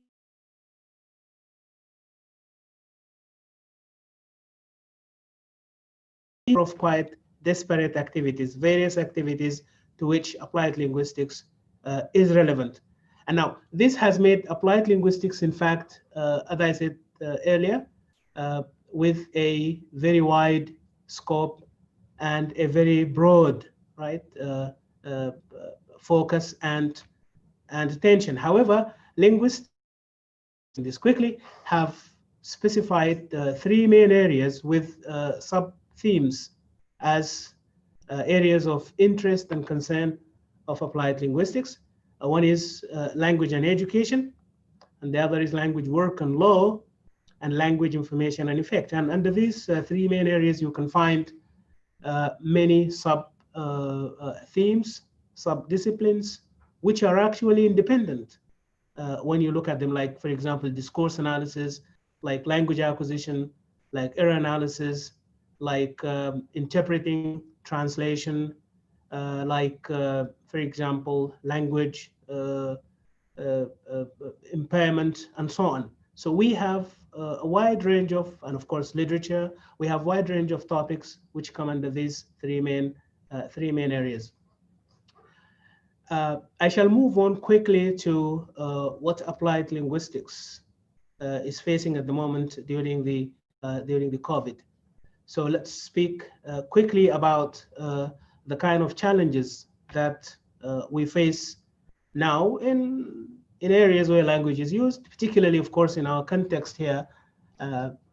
of quite disparate activities, various activities to which applied linguistics is relevant. And now this has made applied linguistics, in fact, as I said earlier, with a very wide scope and a very broad, right, focus and attention. However, linguists, this quickly, have specified three main areas with sub-themes as areas of interest and concern of applied linguistics. One is language and education, and the other is language work and law, and language information and effect. And under these three main areas, you can find many sub themes, sub-disciplines, which are actually independent when you look at them, like, for example, discourse analysis, like language acquisition, like error analysis, like interpreting, translation, for example, language impairment, and so on. So we have a wide range of, and of course, literature. We have wide range of topics which come under these three main areas. I shall move on quickly to what applied linguistics is facing at the moment during the COVID. So let's speak quickly about the kind of challenges that we face now in areas where language is used, particularly, of course, in our context here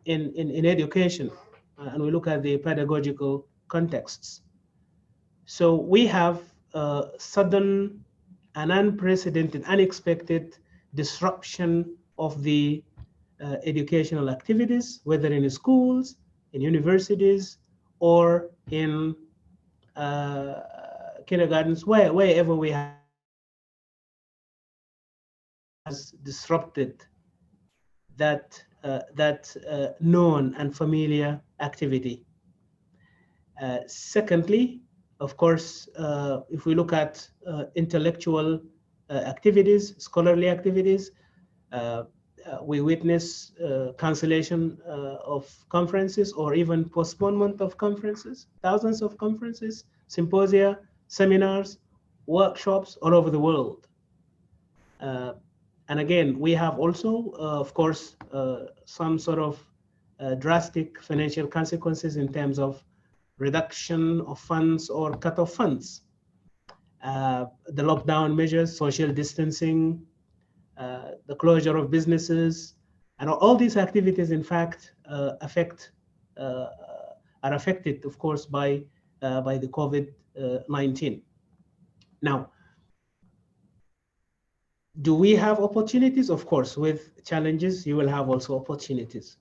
in education, and we look at the pedagogical contexts. So we have sudden and unprecedented, unexpected disruption of the educational activities, whether in schools, in universities, or in kindergartens, wherever we have disrupted that known and familiar activity. Secondly, of course, if we look at intellectual activities, scholarly activities, we witness cancellation of conferences or even postponement of conferences, thousands of conferences, symposia, seminars, workshops all over the world. And again, we have also, of course, some sort of drastic financial consequences in terms of reduction of funds or cut of funds. The lockdown measures, social distancing, the closure of businesses, and all these activities, in fact, are affected, of course, by the COVID-19. Now, do we have opportunities? Of course, with challenges, you will have also opportunities.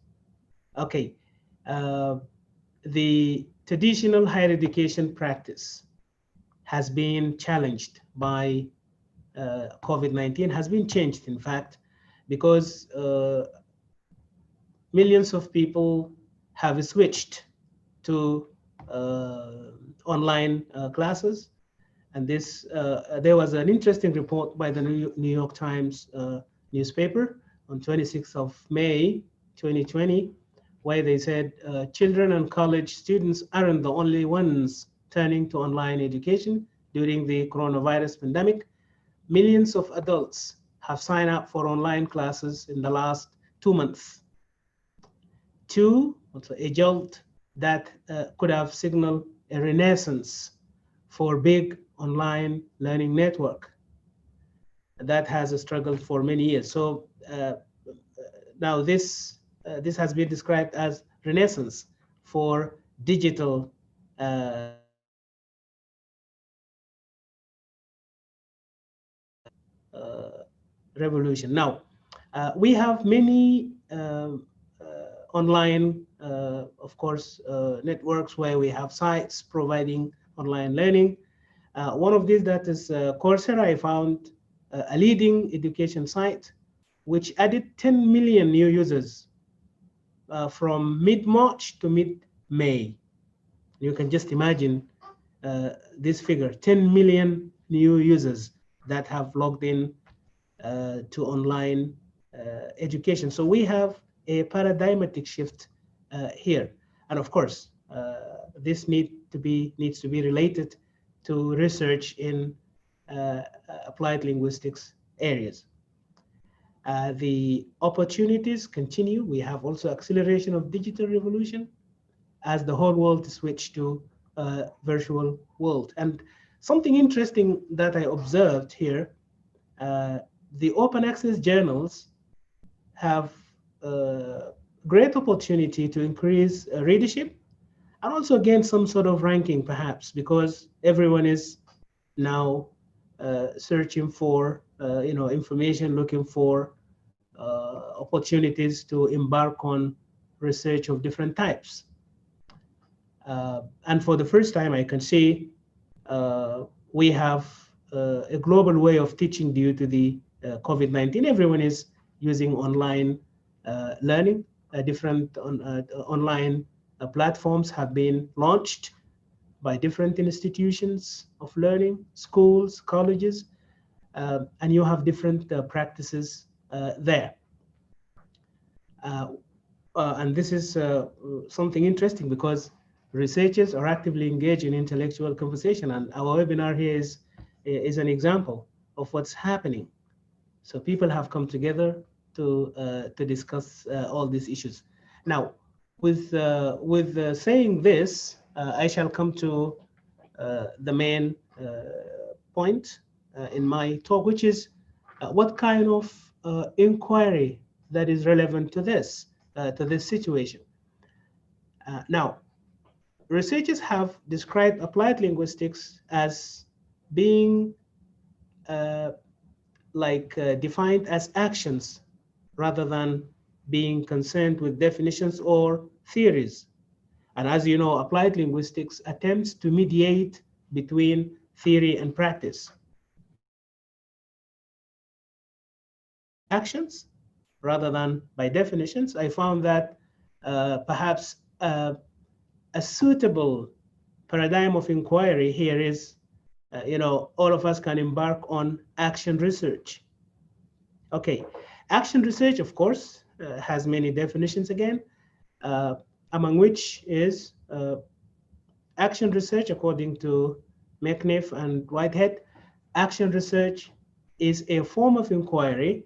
Okay, the traditional higher education practice has been challenged by COVID-19, has been changed, in fact, because millions of people have switched to online classes. And this, there was an interesting report by the New York Times newspaper on 26th of May, 2020, where they said children and college students aren't the only ones turning to online education during the coronavirus pandemic. Millions of adults have signed up for online classes in the last 2 months. Also a jolt that could have signaled a renaissance for big online learning network that has struggled for many years. So now this has been described as renaissance for digital revolution. Now, we have many online, of course, networks where we have sites providing online learning. One of these that is Coursera. I found a leading education site which added 10 million new users from mid-March to mid-May. You can just imagine this figure, 10 million new users that have logged in to online education. So we have a paradigmatic shift here. And of course, this needs to be related to research in applied linguistics areas. The opportunities continue. We have also acceleration of digital revolution as the whole world switched to a virtual world. And something interesting that I observed here, the open access journals have great opportunity to increase readership and also gain some sort of ranking, perhaps, because everyone is now searching for information, looking for opportunities to embark on research of different types. And for the first time, I can see we have a global way of teaching due to the COVID-19. Everyone is using online learning. Different online platforms have been launched by different institutions of learning, schools, colleges, and you have different practices there. And this is something interesting because researchers are actively engaged in intellectual conversation, and our webinar here is an example of what's happening. So people have come together to discuss all these issues. Now, with saying this, I shall come to the main point in my talk, which is what kind of inquiry that is relevant to this situation. Now, researchers have described applied linguistics as being defined as actions rather than being concerned with definitions or theories. And as you know, applied linguistics attempts to mediate between theory and practice. By actions rather than by definitions, I found that perhaps a suitable paradigm of inquiry here is, all of us can embark on action research. Okay, action research, of course, has many definitions again, among which is action research, according to Metcalfe and Whitehead. Action research is a form of inquiry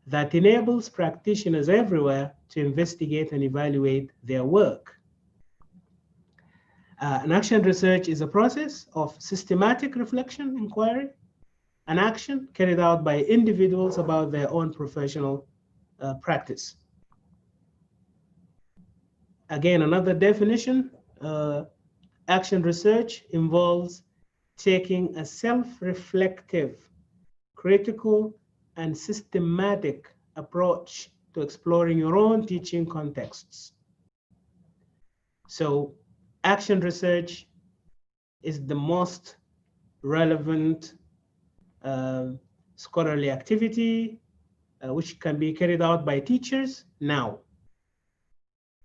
that enables practitioners everywhere to investigate and evaluate their work. An action research is a process of systematic reflection, inquiry, and action carried out by individuals about their own professional practice. Again, another definition, action research involves taking a self-reflective, critical, and systematic approach to exploring your own teaching contexts. So action research is the most relevant scholarly activity which can be carried out by teachers now.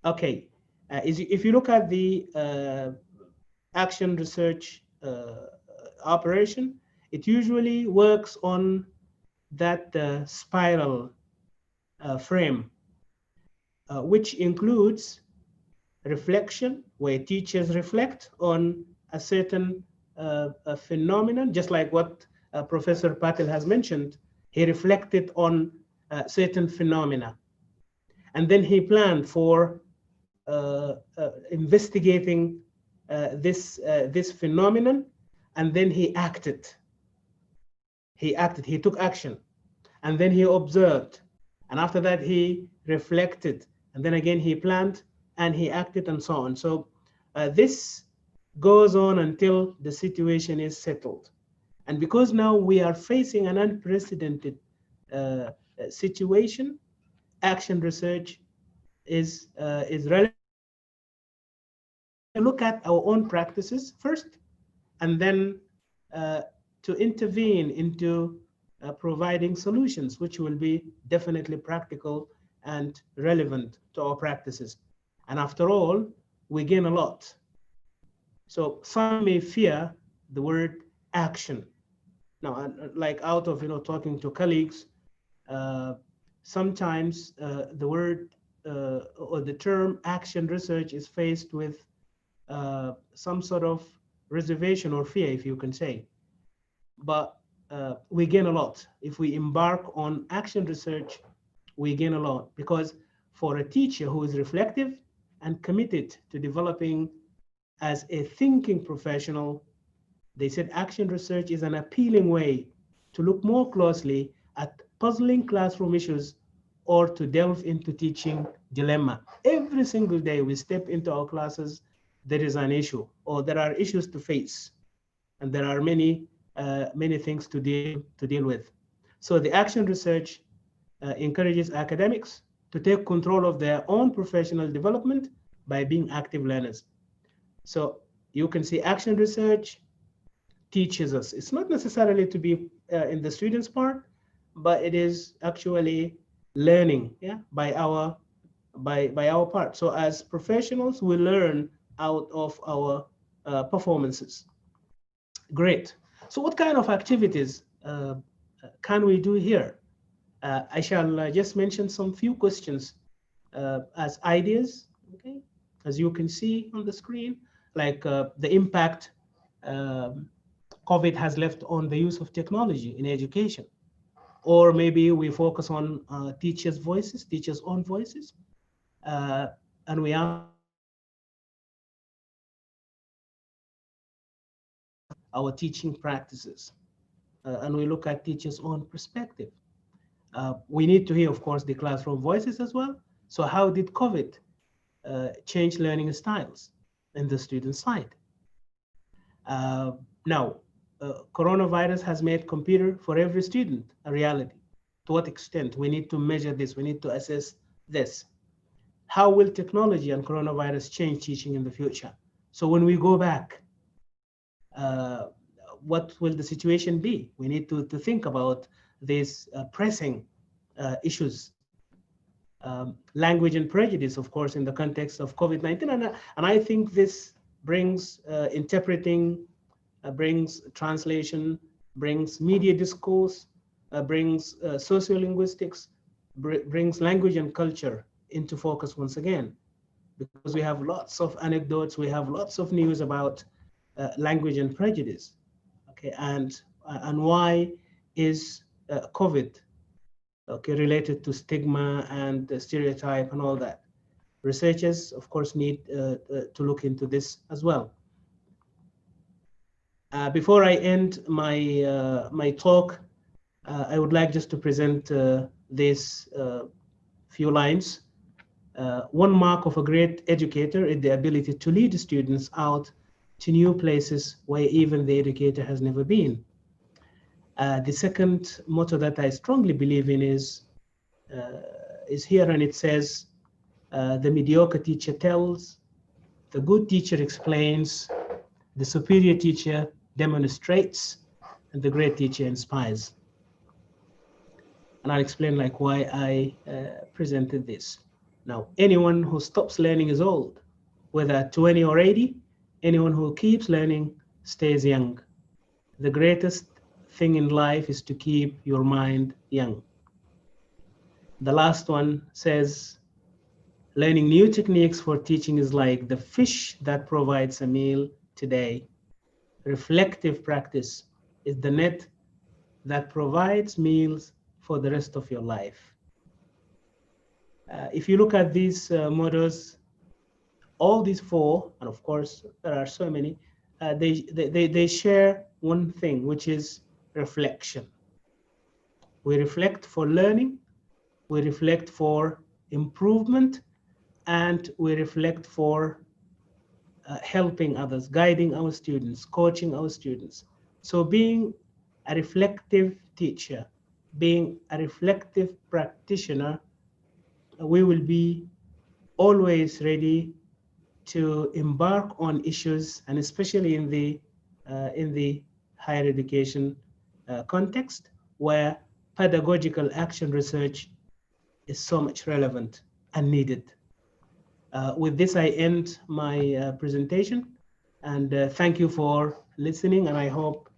Okay, if you look at the action research operation, it usually works on that spiral frame, which includes reflection, where teachers reflect on a certain phenomenon, just like what Professor Patel has mentioned. He reflected on certain phenomena, and then he planned for investigating this phenomenon, and then he acted. He took action, and then he observed, and after that he reflected, and then again he planned and he acted, and so on. So this goes on until the situation is settled. And because now we are facing an unprecedented situation, action research is relevant. Look at our own practices first, and then to intervene into providing solutions, which will be definitely practical and relevant to our practices. And after all, we gain a lot. So some may fear the word action. Now, like out of talking to colleagues, sometimes the word or the term action research is faced with some sort of reservation or fear, if you can say. But we gain a lot. If we embark on action research, we gain a lot, because for a teacher who is reflective and committed to developing as a thinking professional, they said action research is an appealing way to look more closely at puzzling classroom issues or to delve into teaching dilemma. Every single day we step into our classes, there is an issue or there are issues to face. And there are many many things to deal with. So the action research encourages academics to take control of their own professional development by being active learners. So you can see action research teaches us. It's not necessarily to be in the student's part, but it is actually learning, yeah, by our part. So as professionals, we learn out of our performances. Great. So what kind of activities can we do here? I shall just mention some few questions as ideas, okay? As you can see on the screen, like the impact COVID has left on the use of technology in education. Or maybe we focus on teachers' voices, teachers' own voices, and we ask our teaching practices, and we look at teachers' own perspective. We need to hear, of course, the classroom voices as well. So how did COVID change learning styles in the student side? Now, coronavirus has made computer for every student a reality. To what extent? We need to measure this. We need to assess this. How will technology and coronavirus change teaching in the future? So when we go back, uh, what will the situation be? We need to think about these pressing issues. Language and prejudice, of course, in the context of COVID-19. And I think this brings interpreting, brings translation, brings media discourse, brings sociolinguistics, brings language and culture into focus once again, because we have lots of anecdotes, we have lots of news about language and prejudice. Okay, and why is COVID okay related to stigma and stereotype and all that? Researchers, of course, need to look into this as well. Before I end my talk, I would like just to present these few lines. One mark of a great educator is the ability to lead students out to new places where even the educator has never been. The second motto that I strongly believe in is here, and it says, the mediocre teacher tells, the good teacher explains, the superior teacher demonstrates, and the great teacher inspires. And I'll explain like why I presented this. Now, anyone who stops learning is old, whether 20 or 80. Anyone who keeps learning stays young. The greatest thing in life is to keep your mind young. The last one says, learning new techniques for teaching is like the fish that provides a meal today. Reflective practice is the net that provides meals for the rest of your life. If you look at these mottos, all these four, and of course there are so many, they share one thing, which is reflection. We reflect for learning, we reflect for improvement, and we reflect for helping others, guiding our students, coaching our students. So being a reflective teacher, being a reflective practitioner, we will be always ready to embark on issues, and especially in the higher education context, where pedagogical action research is so much relevant and needed. With this, I end my presentation, and thank you for listening, and I hope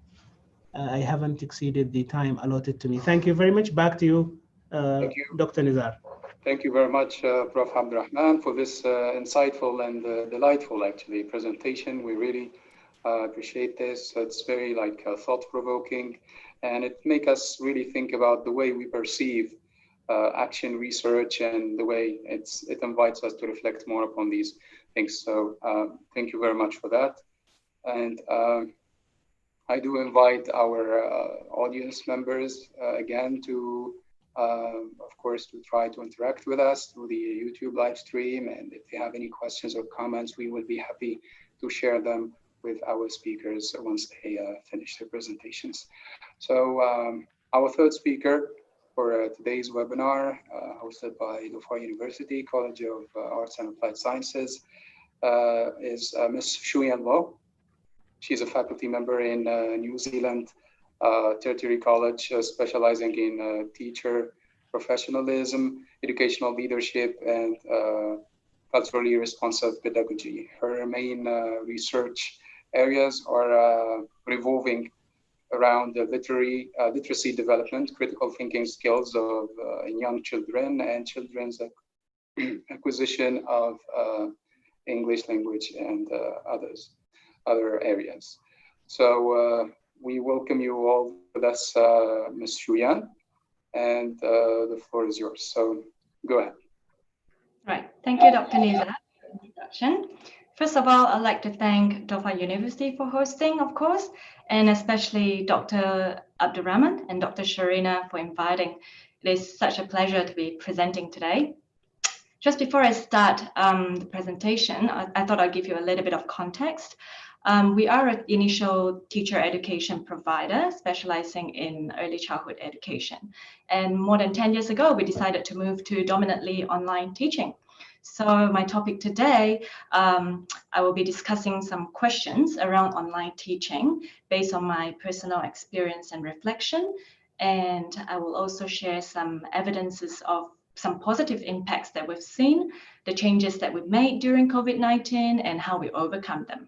I haven't exceeded the time allotted to me. Thank you very much. Back to you, Thank you. Dr. Nizar. Thank you very much, Prof. Abdurrahman, for this insightful and delightful, actually, presentation. We really appreciate this. It's very thought-provoking, and it makes us really think about the way we perceive action research and the way it invites us to reflect more upon these things. So thank you very much for that. And I do invite our audience members again to, of course, to try to interact with us through the YouTube live stream. And if you have any questions or comments, we will be happy to share them with our speakers once they finish their presentations. So our third speaker for today's webinar, hosted by Dhofar University College of Arts and Applied Sciences, is Ms. Shuyan Lo. She's a faculty member in New Zealand Tertiary College, specializing in teacher professionalism, educational leadership, and culturally responsive pedagogy. Her main research areas are revolving around the literacy development, critical thinking skills of young children, and children's acquisition of English language and other areas. So we welcome you all with us, Ms. Shuyan, and the floor is yours. So go ahead. Right. Thank you, Dr. Niza, for the introduction. First of all, I'd like to thank Dhofar University for hosting, of course, and especially Dr. Abdurrahman and Dr. Sharina for inviting. It is such a pleasure to be presenting today. Just before I start the presentation, I thought I'd give you a little bit of context. We are an initial teacher education provider specializing in early childhood education. And more than 10 years ago, we decided to move to dominantly online teaching. So my topic today, I will be discussing some questions around online teaching based on my personal experience and reflection. And I will also share some evidences of some positive impacts that we've seen, the changes that we've made during COVID-19, and how we overcome them.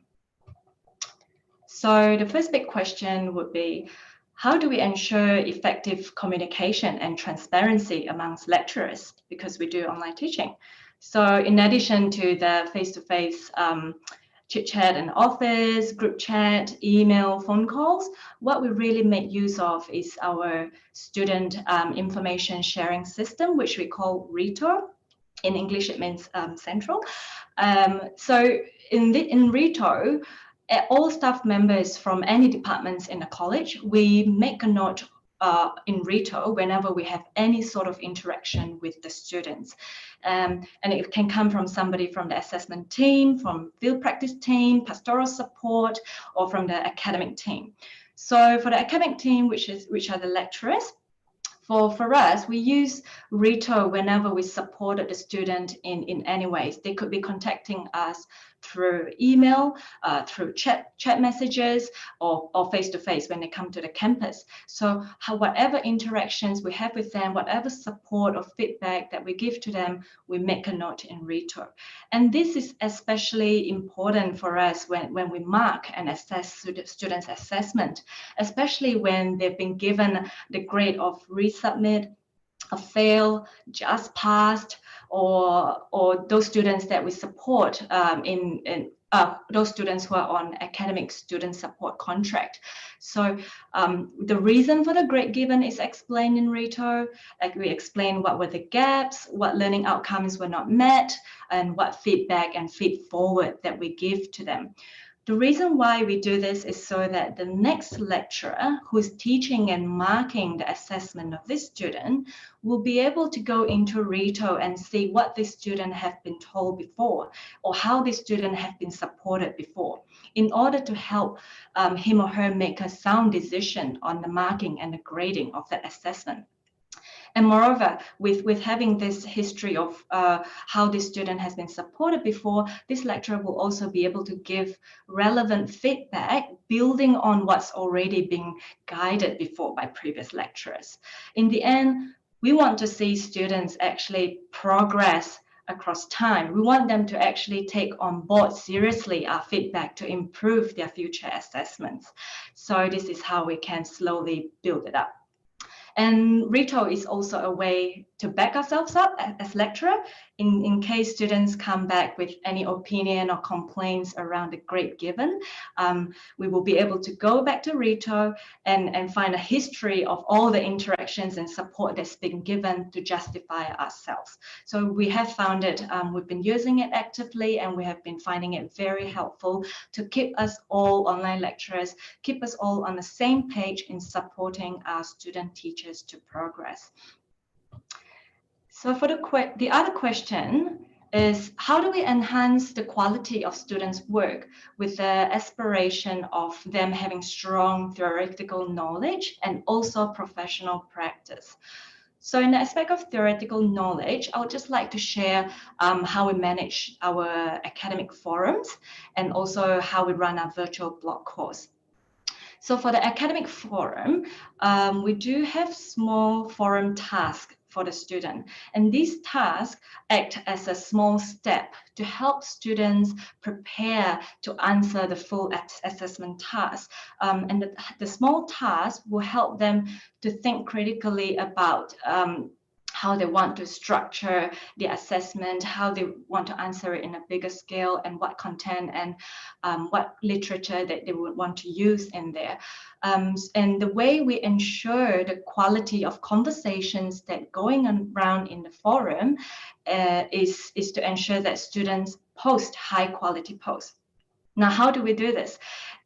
So the first big question would be, how do we ensure effective communication and transparency amongst lecturers, because we do online teaching? So in addition to the face-to-face chit-chat in office, group chat, email, phone calls, what we really make use of is our student information sharing system, which we call RETO. In English, it means central. So in RETO, all staff members from any departments in the college, we make a note in RETO whenever we have any sort of interaction with the students. And it can come from somebody from the assessment team, from field practice team, pastoral support, or from the academic team. So for the academic team, which are the lecturers, for us, we use RETO whenever we supported the student in any ways. They could be contacting us through email, through chat messages, or face-to-face when they come to the campus. So whatever interactions we have with them, whatever support or feedback that we give to them, we make a note in RETO. And this is especially important for us when we mark and assess students' assessment, especially when they've been given the grade of resubmit, a fail, just passed, or those students that we support those students who are on academic student support contract. So the reason for the grade given is explained in RETO. Like we explain what were the gaps, what learning outcomes were not met, and what feedback and feed forward that we give to them. The reason why we do this is so that the next lecturer who's teaching and marking the assessment of this student will be able to go into RETO and see what this student have been told before, or how this student have been supported before, in order to help him or her make a sound decision on the marking and the grading of that assessment. And moreover, with having this history of how this student has been supported before, this lecturer will also be able to give relevant feedback building on what's already been guided before by previous lecturers. In the end, we want to see students actually progress across time. We want them to actually take on board seriously our feedback to improve their future assessments. So this is how we can slowly build it up. And RETO is also a way to back ourselves up as lecturer in case students come back with any opinion or complaints around the grade given. We will be able to go back to RETO and find a history of all the interactions and support that's been given to justify ourselves. So we have found it, we've been using it actively, and we have been finding it very helpful to keep us all online lecturers, keep us all on the same page in supporting our student teachers to progress. So for the other question, is how do we enhance the quality of students' work with the aspiration of them having strong theoretical knowledge and also professional practice. So in the aspect of theoretical knowledge, I would just like to share how we manage our academic forums and also how we run our virtual blog course. So for the academic forum, we do have small forum tasks for the student. And these tasks act as a small step to help students prepare to answer the full assessment task. And the small task will help them to think critically about how they want to structure the assessment, how they want to answer it in a bigger scale, and what content and what literature that they would want to use in there. And the way we ensure the quality of conversations that going around in the forum is to ensure that students post high quality posts. Now, how do we do this?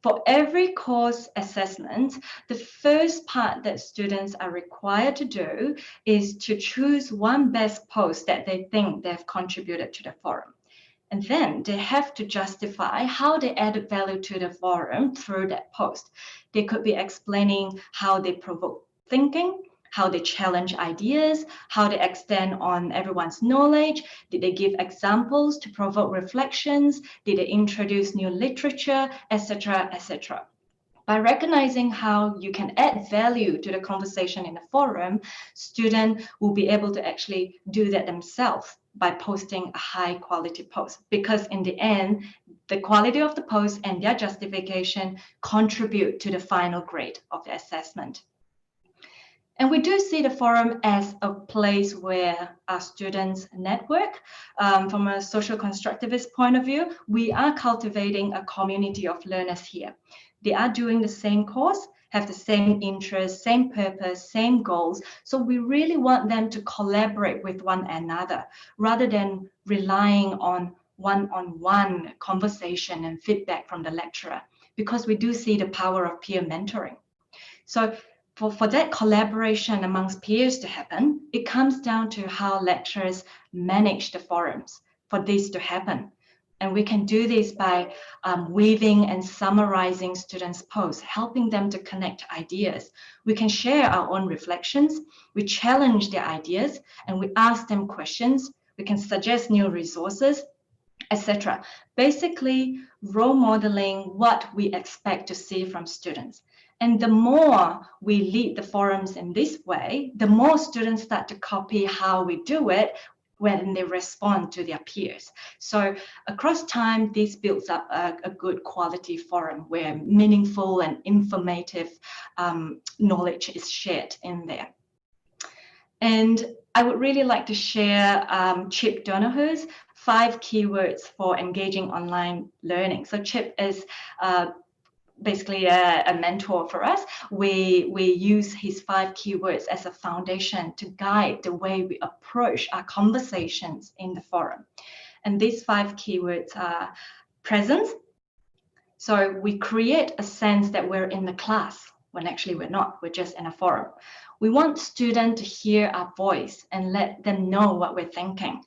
For every course assessment, the first part that students are required to do is to choose one best post that they think they've contributed to the forum. And then they have to justify how they added value to the forum through that post. They could be explaining how they provoke thinking, how they challenge ideas, how they extend on everyone's knowledge. Did they give examples to provoke reflections? Did they introduce new literature, etc., etc.? By recognizing how you can add value to the conversation in the forum, students will be able to actually do that themselves by posting a high quality post, because in the end, the quality of the post and their justification contribute to the final grade of the assessment. And we do see the forum as a place where our students network. From a social constructivist point of view, we are cultivating a community of learners here. They are doing the same course, have the same interests, same purpose, same goals. So we really want them to collaborate with one another rather than relying on one-on-one conversation and feedback from the lecturer, because we do see the power of peer mentoring. So for that collaboration amongst peers to happen, it comes down to how lecturers manage the forums for this to happen. And we can do this by weaving and summarizing students' posts, helping them to connect ideas. We can share our own reflections, we challenge their ideas, and we ask them questions. We can suggest new resources, etc. Basically, role modeling what we expect to see from students. And the more we lead the forums in this way, the more students start to copy how we do it when they respond to their peers. So across time, this builds up a good quality forum where meaningful and informative knowledge is shared in there. And I would really like to share Chip Donahue's 5 keywords for engaging online learning. So Chip is basically a mentor for us. We use his 5 keywords as a foundation to guide the way we approach our conversations in the forum. And these 5 keywords are presence. So we create a sense that we're in the class when actually we're not, we're just in a forum. We want students to hear our voice and let them know what we're thinking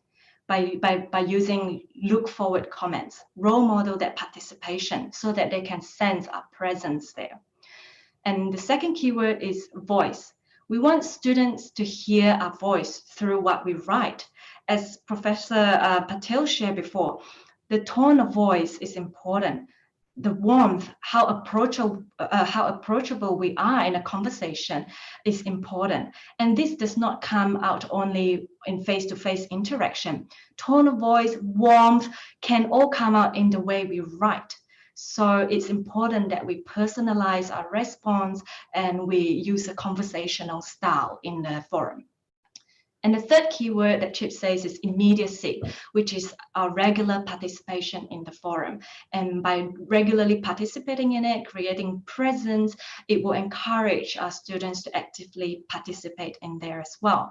by using look forward comments, role model that participation so that they can sense our presence there. And the second keyword is voice. We want students to hear our voice through what we write. As Professor Patel shared before, the tone of voice is important. The warmth, how approachable we are in a conversation is important. And this does not come out only in face-to-face interaction. Tone of voice, warmth can all come out in the way we write. So it's important that we personalize our response and we use a conversational style in the forum. And the third keyword that Chip says is immediacy, which is our regular participation in the forum. And by regularly participating in it, creating presence, it will encourage our students to actively participate in there as well.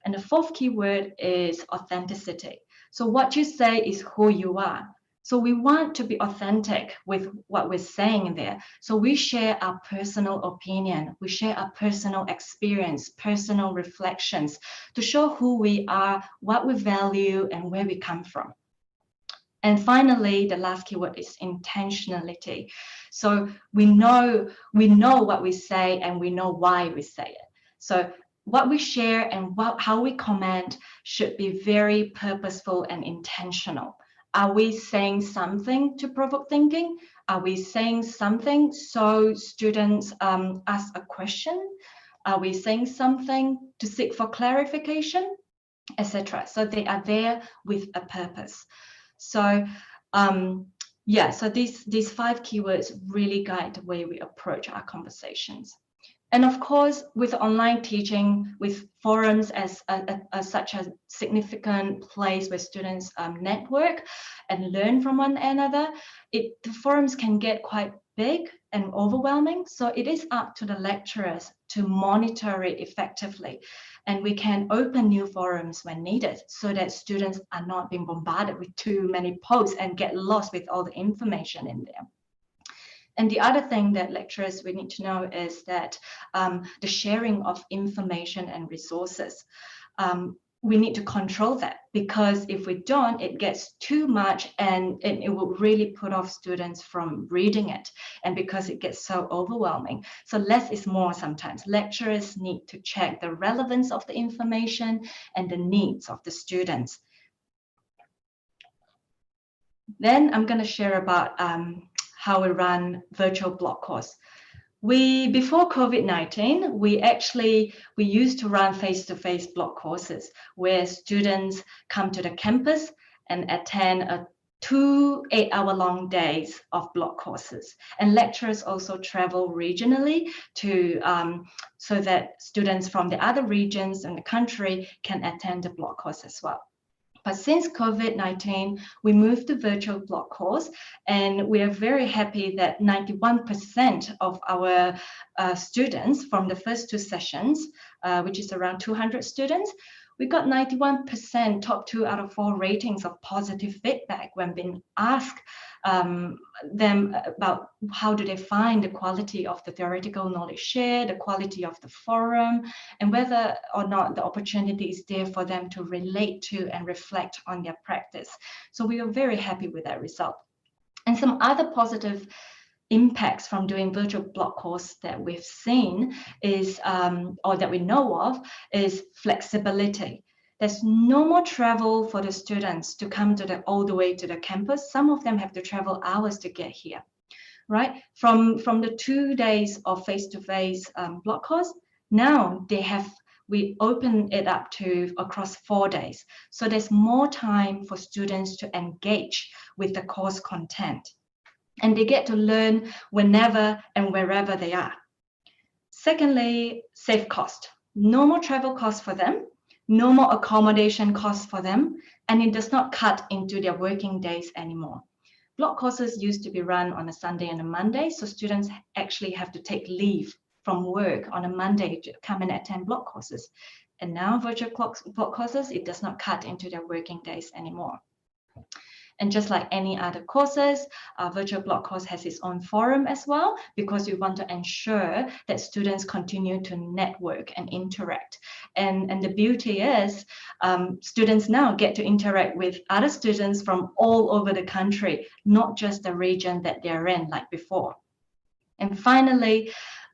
And the fourth keyword is authenticity. So what you say is who you are. So we want to be authentic with what we're saying in there. So we share our personal opinion, we share our personal experience, personal reflections to show who we are, what we value, and where we come from. And finally, the last keyword is intentionality. So we know what we say and we know why we say it. So what we share and how we comment should be very purposeful and intentional. Are we saying something to provoke thinking? Are we saying something so students ask a question? Are we saying something to seek for clarification, etc.? So they are there with a purpose. So so these 5 keywords really guide the way we approach our conversations. And of course, with online teaching, with forums as such a significant place where students network and learn from one another, the forums can get quite big and overwhelming. So it is up to the lecturers to monitor it effectively. And we can open new forums when needed so that students are not being bombarded with too many posts and get lost with all the information in there. And the other thing that lecturers we need to know is that the sharing of information and resources, we need to control that, because if we don't, it gets too much and it will really put off students from reading it, and because it gets so overwhelming. So less is more sometimes. Lecturers need to check the relevance of the information and the needs of the students. Then I'm going to share about how we run virtual block course. Before COVID-19, we used to run face-to-face block courses where students come to the campus and attend 2 8-hour-long days of block courses. And lecturers also travel regionally so that students from the other regions in the country can attend the block course as well. But since COVID-19, we moved to virtual block course, and we are very happy that 91% of our students from the first 2 sessions, which is around 200 students, we got 91% top 2 out of 4 ratings of positive feedback when being asked them about how do they find the quality of the theoretical knowledge shared, the quality of the forum, and whether or not the opportunity is there for them to relate to and reflect on their practice. So we are very happy with that result. And some other positive impacts from doing virtual block course that we've seen is, or that we know of, is flexibility. There's no more travel for the students to come all the way to the campus. Some of them have to travel hours to get here, right? From the 2 days of face-to-face block course, now we open it up to across 4 days. So there's more time for students to engage with the course content. And they get to learn whenever and wherever they are. Secondly, save cost. No more travel costs for them, no more accommodation costs for them, and it does not cut into their working days anymore. Block courses used to be run on a Sunday and a Monday, so students actually have to take leave from work on a Monday to come and attend block courses. And now virtual block courses, it does not cut into their working days anymore. And just like any other courses, virtual block course has its own forum as well, because we want to ensure that students continue to network and interact. And the beauty is students now get to interact with other students from all over the country, not just the region that they're in like before. And finally,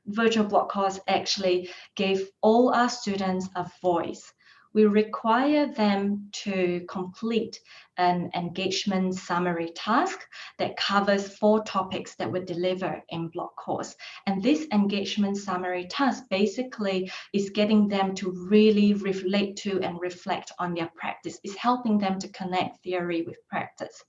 virtual block course actually gave all our students a voice. We require them to complete an engagement summary task that covers 4 topics that we deliver in block course. And this engagement summary task basically is getting them to really relate to and reflect on their practice. It's helping them to connect theory with practice.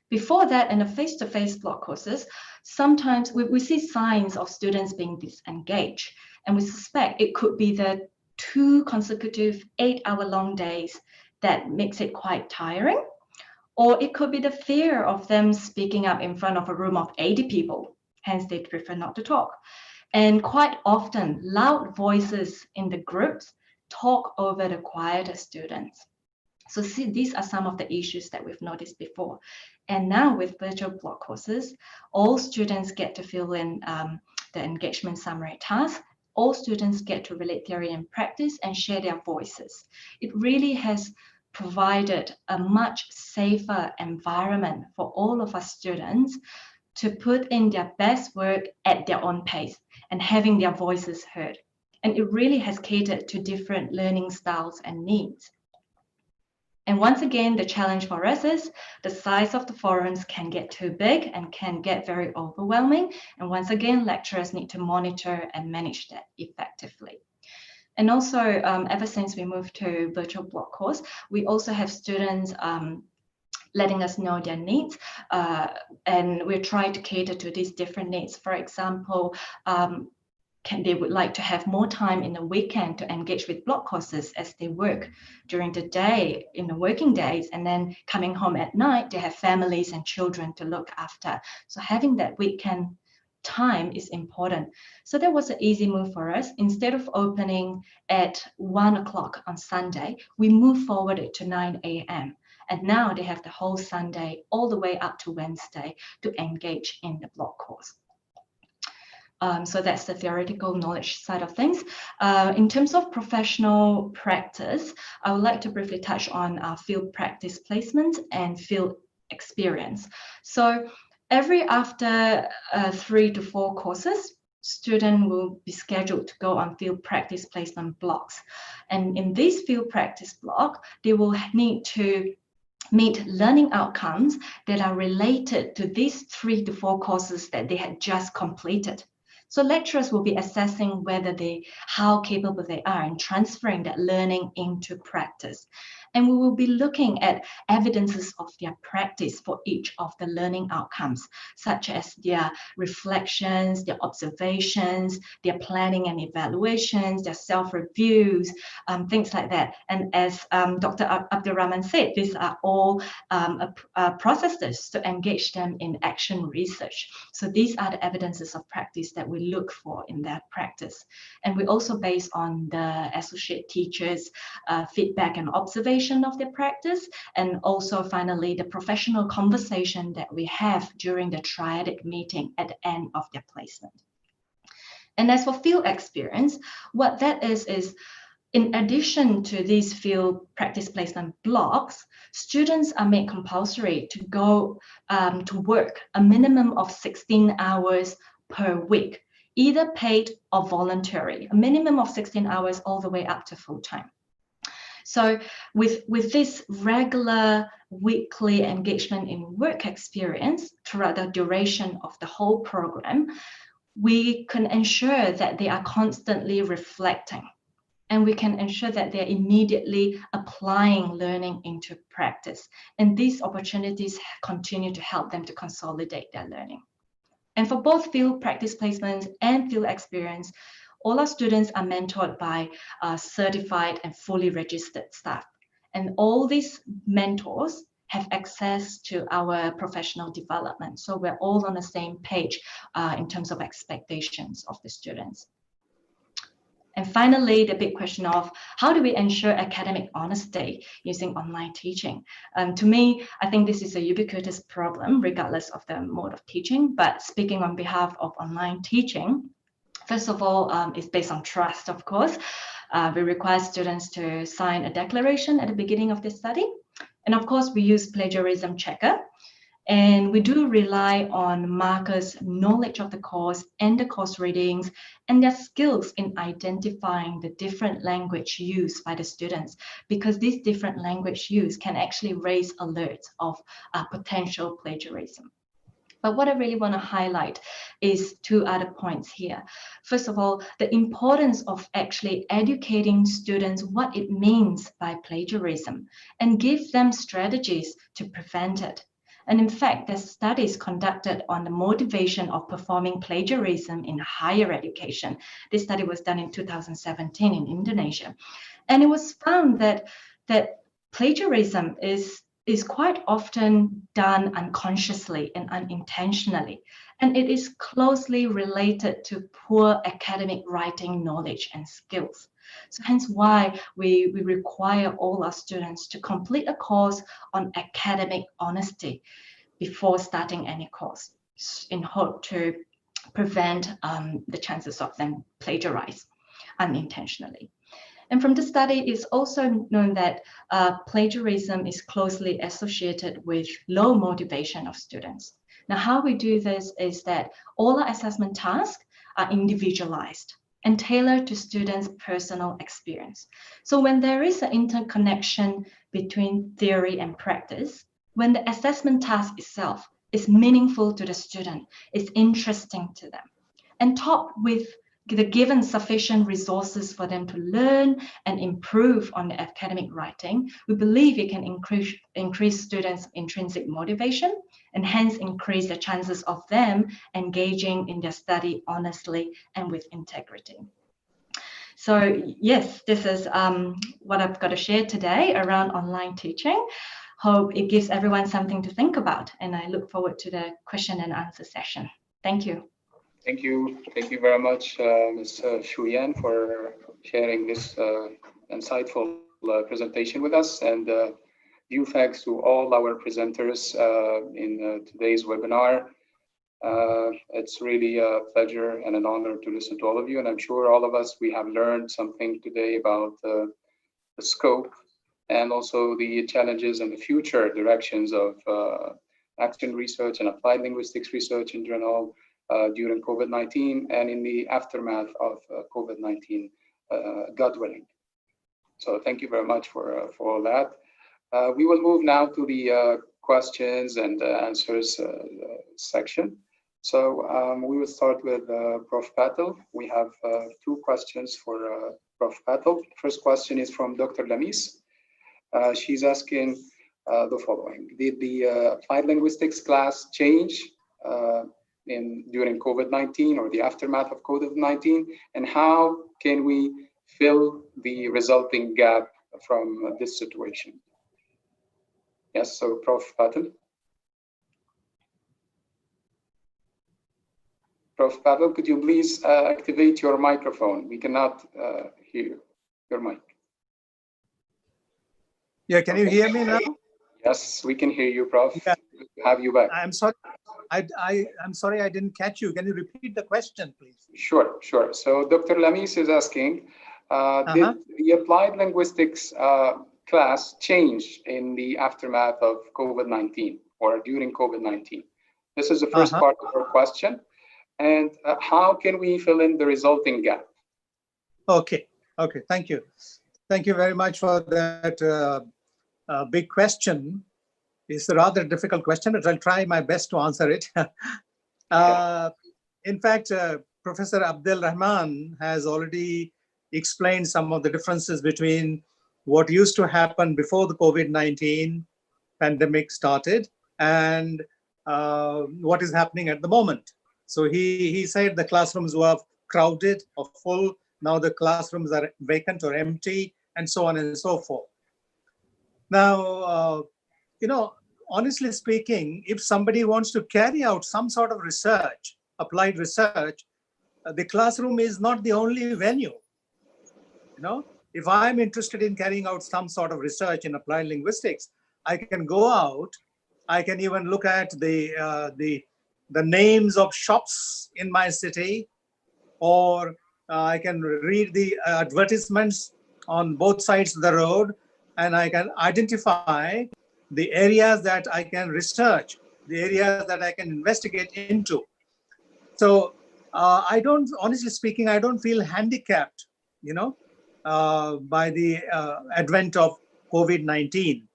Before that, in the face-to-face block courses, sometimes we see signs of students being disengaged, and we suspect it could be the 2 consecutive 8-hour-long days that makes it quite tiring, or it could be the fear of them speaking up in front of a room of 80 people, hence they prefer not to talk. And quite often, loud voices in the groups talk over the quieter students. So see, these are some of the issues that we've noticed before. And now with virtual block courses, all students get to fill in the engagement summary task. All students get to relate theory and practice and share their voices. It really has provided a much safer environment for all of us students to put in their best work at their own pace and having their voices heard. And it really has catered to different learning styles and needs. And once again, the challenge for us is the size of the forums can get too big and can get very overwhelming. And once again, lecturers need to monitor and manage that effectively. And also, ever since we moved to virtual block course, we also have students letting us know their needs, and we're trying to cater to these different needs. For example, they would like to have more time in the weekend to engage with block courses as they work during the day, in the working days, and then coming home at night, they have families and children to look after. So having that weekend time is important. So that was an easy move for us. Instead of opening at 1 o'clock on Sunday, we moved forward it to 9 a.m. And now they have the whole Sunday all the way up to Wednesday to engage in the block course. So that's the theoretical knowledge side of things. In terms of professional practice, I would like to briefly touch on field practice placement and field experience. So after 3 to 4 courses, students will be scheduled to go on field practice placement blocks. And in this field practice block, they will need to meet learning outcomes that are related to these 3 to 4 courses that they had just completed. So lecturers will be assessing how capable they are in transferring that learning into practice. And we will be looking at evidences of their practice for each of the learning outcomes, such as their reflections, their observations, their planning and evaluations, their self-reviews, things like that. And as Dr. Abdurrahman said, these are all processes to engage them in action research. So these are the evidences of practice that we look for in that practice. And we also base on the associate teachers' feedback and observation of their practice, and also finally the professional conversation that we have during the triadic meeting at the end of their placement. And as for field experience, what that is in addition to these field practice placement blocks, students are made compulsory to go to work a minimum of 16 hours per week, either paid or voluntary, a minimum of 16 hours all the way up to full-time. So with this regular weekly engagement in work experience throughout the duration of the whole program, we can ensure that they are constantly reflecting, and we can ensure that they're immediately applying learning into practice. And these opportunities continue to help them to consolidate their learning. And for both field practice placements and field experience, all our students are mentored by certified and fully registered staff. And all these mentors have access to our professional development. So we're all on the same page in terms of expectations of the students. And finally, the big question of how do we ensure academic honesty using online teaching? To me, I think this is a ubiquitous problem, regardless of the mode of teaching. But speaking on behalf of online teaching, first of all, it's based on trust, of course. We require students to sign a declaration at the beginning of the study. And of course, we use plagiarism checker. And we do rely on markers' knowledge of the course and the course readings and their skills in identifying the different language used by the students, because this different language use can actually raise alerts of potential plagiarism. But what I really want to highlight is 2 other points here. First of all, the importance of actually educating students what it means by plagiarism and give them strategies to prevent it. And in fact, there's studies conducted on the motivation of performing plagiarism in higher education. This study was done in 2017 in Indonesia. And it was found that plagiarism is quite often done unconsciously and unintentionally. and it is closely related to poor academic writing knowledge and skills. So hence why we require all our students to complete a course on academic honesty before starting any course, in hope to prevent the chances of them plagiarize unintentionally. And from the study, it's also known that plagiarism is closely associated with low motivation of students. Now, how we do this is that all our assessment tasks are individualized and tailored to students' personal experience. So when there is an interconnection between theory and practice, when the assessment task itself is meaningful to the student, is interesting to them, and topped with the given sufficient resources for them to learn and improve on the academic writing, we believe it can increase students' intrinsic motivation and hence increase the chances of them engaging in their study honestly and with integrity. So yes, this is what I've got to share today around online teaching. Hope it gives everyone something to think about, and I look forward to the question and answer session. Thank you. Thank you. Thank you very much, Ms. Shu Yan, for sharing this insightful presentation with us. And due thanks to all our presenters in today's webinar. It's really a pleasure and an honor to listen to all of you. And I'm sure all of us, we have learned something today about the scope and also the challenges and the future directions of action research and applied linguistics research in general during COVID-19 and in the aftermath of COVID-19, God willing. So thank you very much for all that. We will move now to the questions and answers section. So we will start with Prof. Patel. We have two questions for Prof. Patel. First question is from Dr. Lamis. She's asking the following. Did the applied linguistics class change during COVID-19 or the aftermath of COVID-19? And how can we fill the resulting gap from this situation? Yes, so Prof. Patel. Prof. Patel, could you please activate your microphone? We cannot hear your mic. Yeah, can you hear me now? Yes, we can hear you, Prof. Yeah. Good to have you back. I'm sorry. I'm sorry I didn't catch you. Can you repeat the question, please? Sure. So Dr. Lamis is asking, did the applied linguistics class change in the aftermath of COVID-19 or during COVID-19? This is the first part of our question. And how can we fill in the resulting gap? Okay, thank you. Thank you very much for that big question. It's a rather difficult question, but I'll try my best to answer it. In fact, Professor Abdel Rahman has already explained some of the differences between what used to happen before the COVID-19 pandemic started and what is happening at the moment. So he said the classrooms were crowded or full. Now the classrooms are vacant or empty, and so on and so forth. Now, honestly speaking, if somebody wants to carry out some sort of research, applied research, the classroom is not the only venue. If I'm interested in carrying out some sort of research in applied linguistics, I can go out. I can even look at the names of shops in my city, or I can read the advertisements on both sides of the road, and I can identify the areas that I can research, the areas that I can investigate into. So honestly speaking, I don't feel handicapped, by the advent of COVID-19.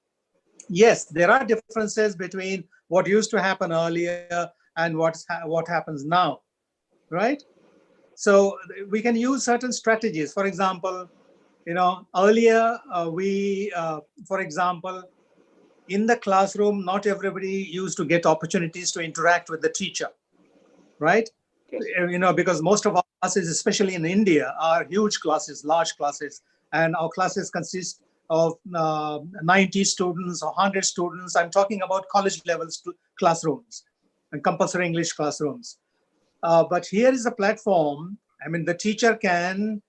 Yes, there are differences between what used to happen earlier and what happens now, right? So we can use certain strategies. For example, earlier for example, in the classroom, not everybody used to get opportunities to interact with the teacher, right? Yes. Because most of our classes, especially in India, are huge classes, large classes, and our classes consist of 90 students or 100 students. I'm talking about college level classrooms. and compulsory English classrooms. But here is a platform. I mean, the teacher can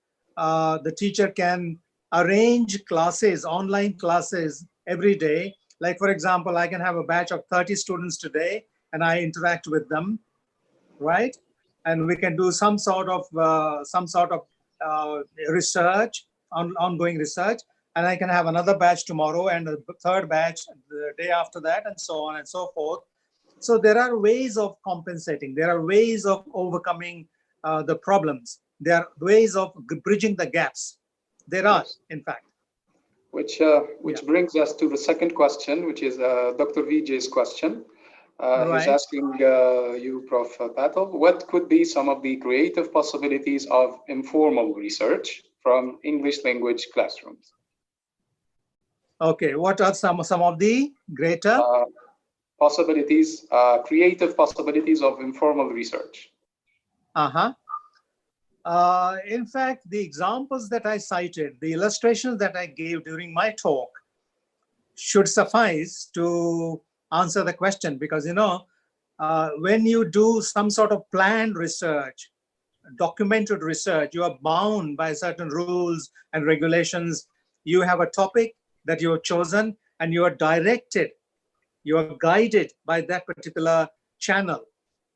arrange classes, online classes every day. Like, for example, I can have a batch of 30 students today, and I interact with them, right? And we can do some sort of research, ongoing research. And I can have another batch tomorrow and a third batch the day after that, and so on and so forth. So there are ways of compensating. There are ways of overcoming the problems. There are ways of bridging the gaps. There are, Yes. in fact. Which brings us to the second question, which is Dr. Vijay's question. He's Right. asking you, Prof. Patel, what could be some of the creative possibilities of informal research from English language classrooms? Okay, what are some of the greater possibilities, creative possibilities of informal research? In fact, the examples that I cited, the illustrations that I gave during my talk should suffice to answer the question, because, you know, when you do some sort of planned research, documented research, you are bound by certain rules and regulations. You have a topic that you have chosen, and you are directed, you are guided by that particular channel.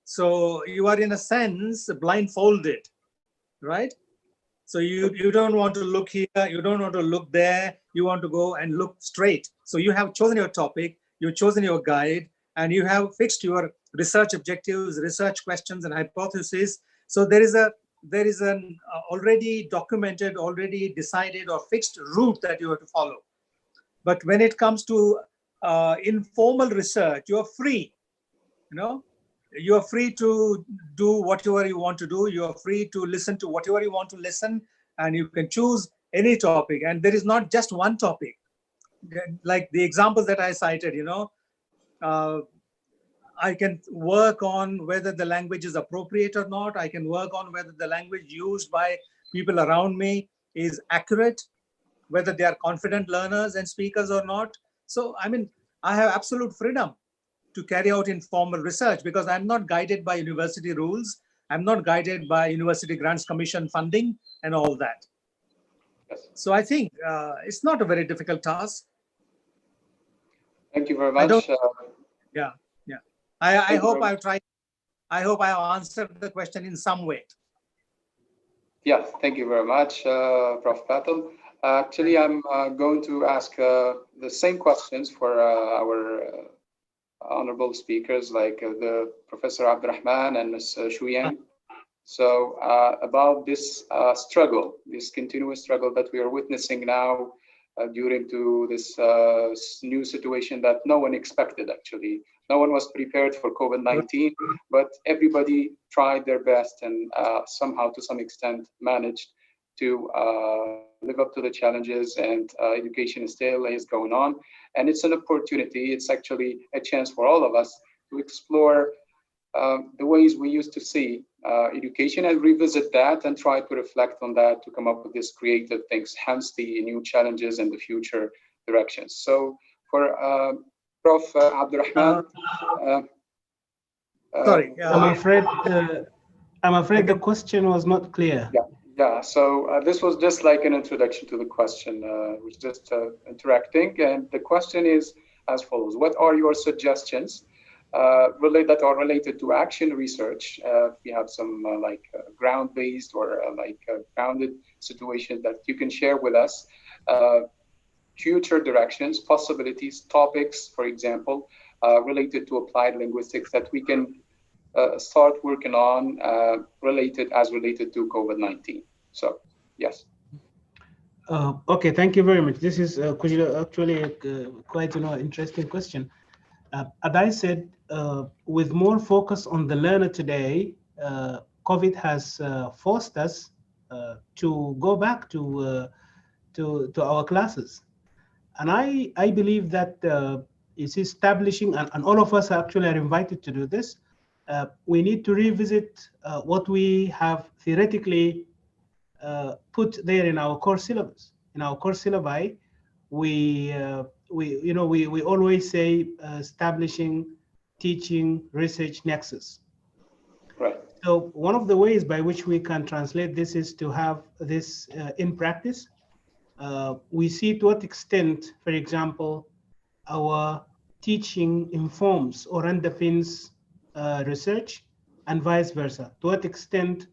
So you are, in a sense, blindfolded, right? So you don't want to look here, you don't want to look there, you want to go and look straight. So you have chosen your topic, you've chosen your guide, and you have fixed your research objectives, research questions, and hypotheses. So there is an already documented, already decided or fixed route that you have to follow. But when it comes to informal research, you are free, you know, you are free to do whatever you want to do. You are free to listen to whatever you want to listen, and you can choose any topic. And there is not just one topic. Like the examples that I cited, you know, I can work on whether the language is appropriate or not. I can work on whether the language used by people around me is accurate, whether they are confident learners and speakers or not. So, I mean, I have absolute freedom to carry out informal research because I'm not guided by university rules. I'm not guided by University Grants Commission funding and all that. Yes. So I think it's not a very difficult task. Thank you very much. Yeah. I hope I've tried. I hope I have answered the question in some way. Yeah, thank you very much, Prof. Patel. Actually, I'm going to ask the same questions for our honorable speakers like the Professor Abdurrahman and Ms. Shuyan. So about this struggle, this continuous struggle that we are witnessing now during to this new situation that no one expected, actually. No one was prepared for COVID-19, but everybody tried their best and somehow, to some extent, managed to live up to the challenges, and education still is going on. And it's an opportunity. It's actually a chance for all of us to explore the ways we used to see education and revisit that and try to reflect on that to come up with these creative things, hence the new challenges and the future directions. So for Prof. Abdurrahman. Sorry. I'm afraid the question was not clear. Yeah. So this was just like an introduction to the question. We're just interacting, and the question is as follows: what are your suggestions that are related to action research? We have some ground-based or grounded situations that you can share with us. Future directions, possibilities, topics, for example, related to applied linguistics that we can start working on related to COVID-19. So, yes. Okay, thank you very much. This is actually quite interesting question. As I said, with more focus on the learner today, COVID has forced us to go back to our classes. And I believe that it's establishing, and all of us actually are invited to do this. We need to revisit what we have theoretically put there in our core syllabus. In our core syllabi, we always say establishing teaching research nexus. Right. So one of the ways by which we can translate this is to have this in practice. We see to what extent, for example, our teaching informs or underpins research, and vice versa. To what extent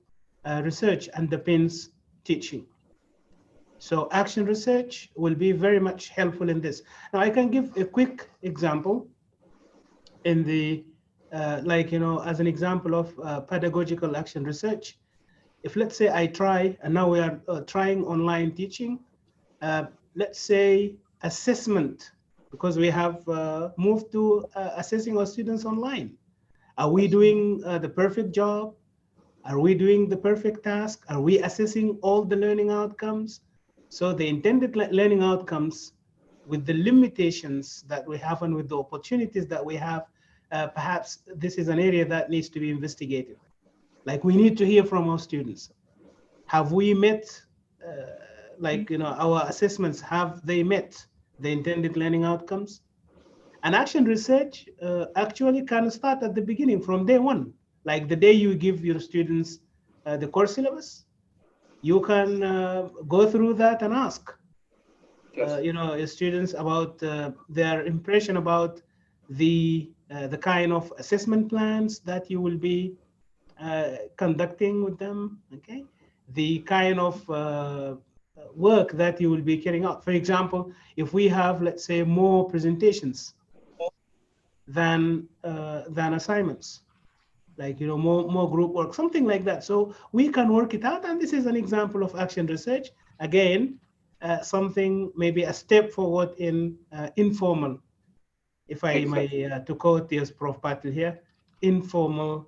research underpins teaching. So action research will be very much helpful in this. Now I can give a quick example in the, like, as an example of pedagogical action research. If let's say I try, and now we are trying online teaching, let's say assessment, because we have moved to assessing our students online. Are we doing the perfect job? Are we doing the perfect task? Are we assessing all the learning outcomes? So the intended learning outcomes with the limitations that we have and with the opportunities that we have, perhaps this is an area that needs to be investigated. Like, we need to hear from our students. Have we met, our assessments, have they met the intended learning outcomes? And action research actually can start at the beginning, from day one. Like the day you give your students the course syllabus, you can go through that and ask, Yes. students about their impression about the kind of assessment plans that you will be conducting with them, okay? The kind of work that you will be carrying out. For example, if we have, let's say, more presentations than assignments, like, more group work, something like that. So we can work it out, and this is an example of action research. Again, something, maybe a step forward in informal, if I may, to quote yes, Prof. Patel here, informal,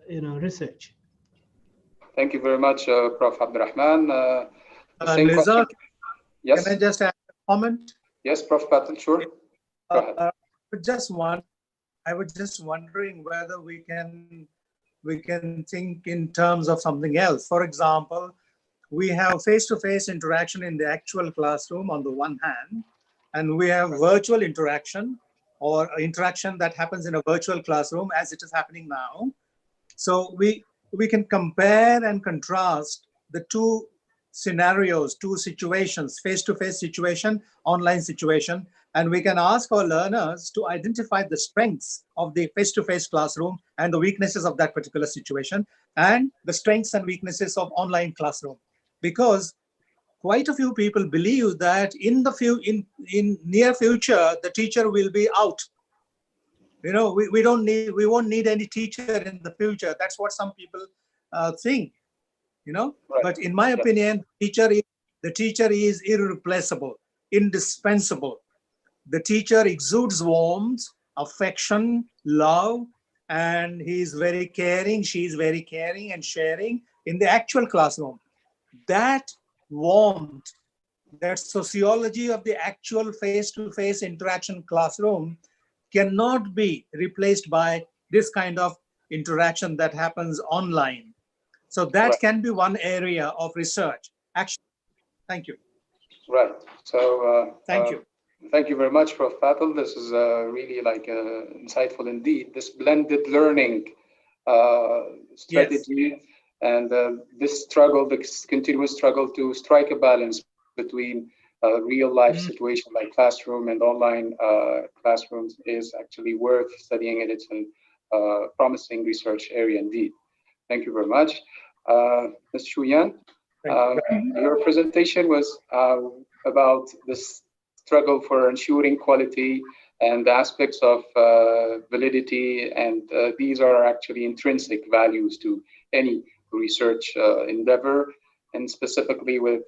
research. Thank you very much, Prof. Abdurrahman. The same Nizar, question. Yes. can I just add a comment? Yes, Prof. Patel, sure. Go ahead. I was just wondering whether we can think in terms of something else. For example, we have face-to-face interaction in the actual classroom on the one hand, and we have virtual interaction, or interaction that happens in a virtual classroom as it is happening now. So we can compare and contrast the two scenarios, two situations, face-to-face situation, online situation, and we can ask our learners to identify the strengths of the face-to-face classroom and the weaknesses of that particular situation, and the strengths and weaknesses of online classroom. Because quite a few people believe that in near future, the teacher will be out. We won't need any teacher in the future. That's what some people think, Right. But in my opinion, the teacher is irreplaceable, indispensable. The teacher exudes warmth, affection, love, and he's very caring, she's very caring and sharing in the actual classroom. That warmth, that sociology of the actual face-to-face interaction classroom cannot be replaced by this kind of interaction that happens online. So that can be one area of research. Action. Thank you. Right. So thank you. Thank you very much, Prof. Patel. This is really insightful indeed. This blended learning strategy, yes. And this struggle, this continuous struggle to strike a balance between real life situation like classroom and online classrooms is actually worth studying, and it's a promising research area indeed. Thank you very much. Ms. Shu Yan, your presentation was about this struggle for ensuring quality and the aspects of validity, and these are actually intrinsic values to any research endeavor, and specifically with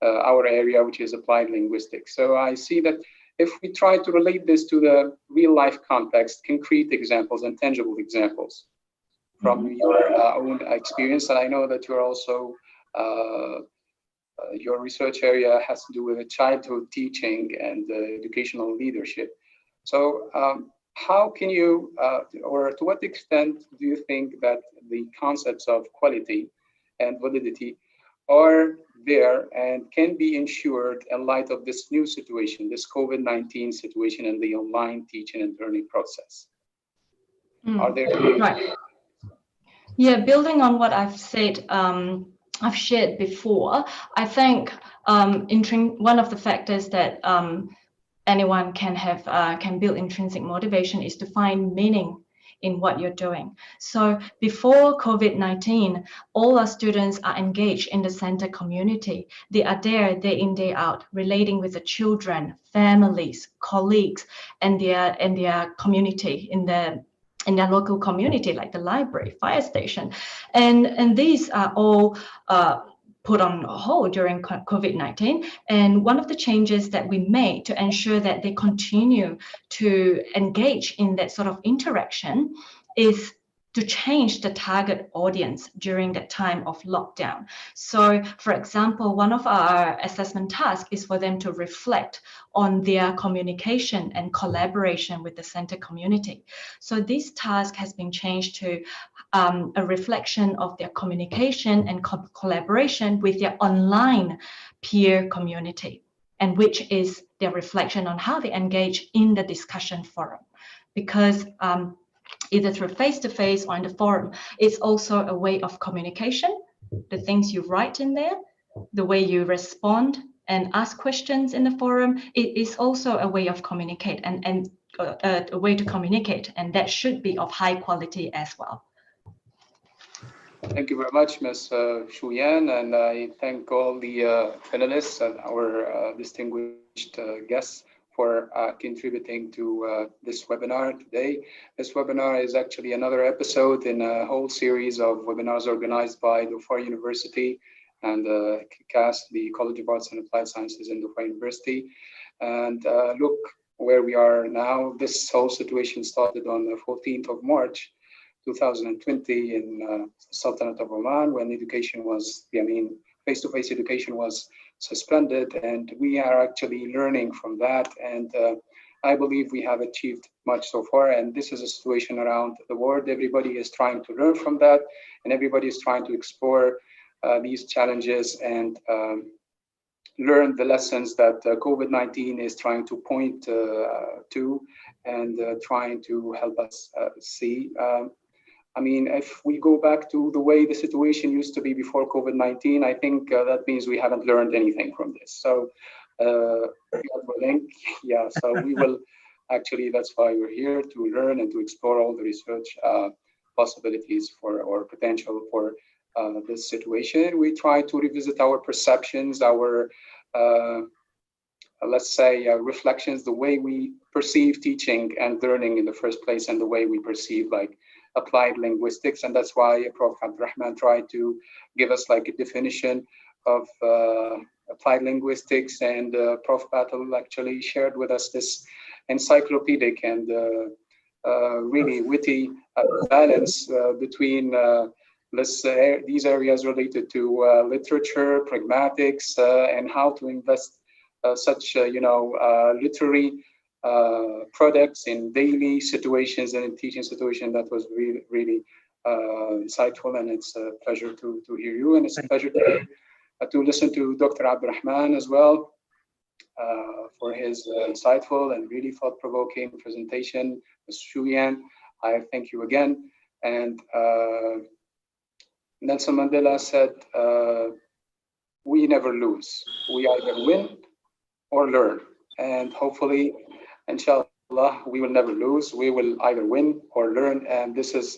our area, which is applied linguistics. So I see that if we try to relate this to the real life context, concrete examples and tangible examples from your own experience, and I know that you're also your research area has to do with childhood teaching and educational leadership. So how can you, or to what extent do you think that the concepts of quality and validity are there and can be ensured in light of this new situation, this COVID-19 situation and the online teaching and learning process? Are there any? Right. Yeah, building on what I've said, I've shared before, I think one of the factors that anyone can build intrinsic motivation is to find meaning in what you're doing. So before COVID-19, all our students are engaged in the center community. They are there day in, day out, relating with the children, families, colleagues, and their community in their local community, like the library, fire station. And these are all put on hold during COVID-19. And one of the changes that we made to ensure that they continue to engage in that sort of interaction is to change the target audience during that time of lockdown. So, for example, one of our assessment tasks is for them to reflect on their communication and collaboration with the center community. So this task has been changed to a reflection of their communication and collaboration with their online peer community, and which is their reflection on how they engage in the discussion forum. Because either through face-to-face or in the forum, it's also a way of communication. The things you write in there, the way you respond and ask questions in the forum, it is also a way of communicate and a way to communicate, and that should be of high quality as well. Thank you very much, Ms. Shu Yan, and I thank all the panelists and our distinguished guests for contributing to this webinar today. This webinar is actually another episode in a whole series of webinars organized by Dhofar University and CAS, the College of Arts and Applied Sciences in Dhofar University. And look where we are now. This whole situation started on the 14th of March, 2020 in Sultanate of Oman, when education was, face-to-face education was suspended, and we are actually learning from that. And I believe we have achieved much so far. And this is a situation around the world. Everybody is trying to learn from that, and everybody is trying to explore these challenges and learn the lessons that COVID-19 is trying to point to and trying to help us see. If we go back to the way the situation used to be before COVID-19, I think that means we haven't learned anything from this. So, so we will actually, that's why we're here, to learn and to explore all the research possibilities for or potential for this situation. We try to revisit our perceptions, our, let's say, reflections, the way we perceive teaching and learning in the first place, and the way we perceive applied linguistics. And that's why Prof. Abdurrahman tried to give us a definition of applied linguistics, and Prof. Battle actually shared with us this encyclopedic and really witty balance between these areas related to literature, pragmatics, and how to invest such literary products in daily situations and in teaching situations. That was really, really insightful, and it's a pleasure to hear you, and it's a pleasure to listen to Dr. Abdurrahman as well for his insightful and really thought-provoking presentation. Ms. Shu Yan, I thank you again. And Nelson Mandela said, we never lose. We either win or learn. And hopefully, inshallah, we will never lose. We will either win or learn. And this is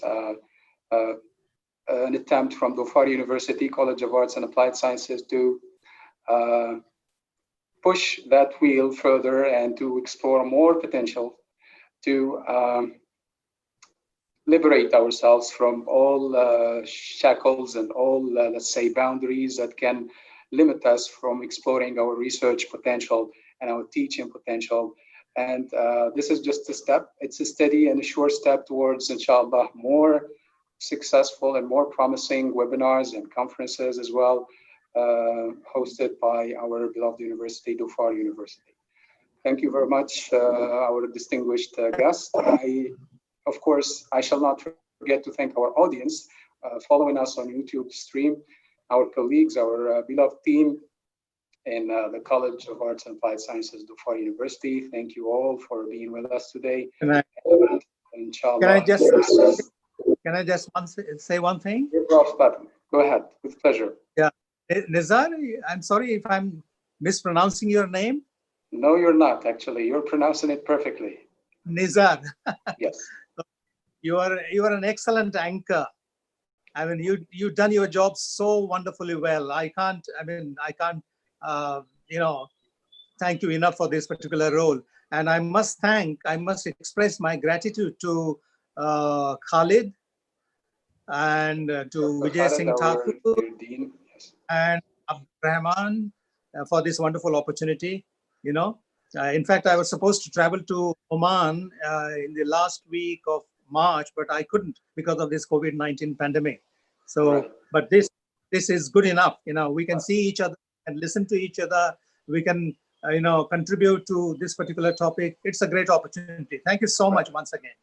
an attempt from Dhofar University College of Arts and Applied Sciences to push that wheel further and to explore more potential to liberate ourselves from all shackles and all, let's say, boundaries that can limit us from exploring our research potential and our teaching potential. And this is just a step. It's a steady and a sure step towards, inshallah, more successful and more promising webinars and conferences as well, hosted by our beloved university, Dhofar University. Thank you very much, our distinguished guest. Of course, I shall not forget to thank our audience following us on YouTube stream. our colleagues, our beloved team in the College of Arts and Applied Sciences, Dhofar University. Thank you all for being with us today. Can I, And inshallah, can I just say one thing? Go ahead, with pleasure. Yeah, Nizar, I'm sorry if I'm mispronouncing your name. No, you're not, actually. You're pronouncing it perfectly. Nizar. Yes. You are an excellent anchor. I mean, you've done your job so wonderfully well. I can't thank you enough for this particular role. And I must express my gratitude to Khalid and to Vijay Singh Thakur and Abdurrahman for this wonderful opportunity. In fact, I was supposed to travel to Oman in the last week of March, but I couldn't because of this COVID-19 pandemic. So, right. But this is good enough. We can see each other and listen to each other. We can, contribute to this particular topic. It's a great opportunity. Thank you so much once again.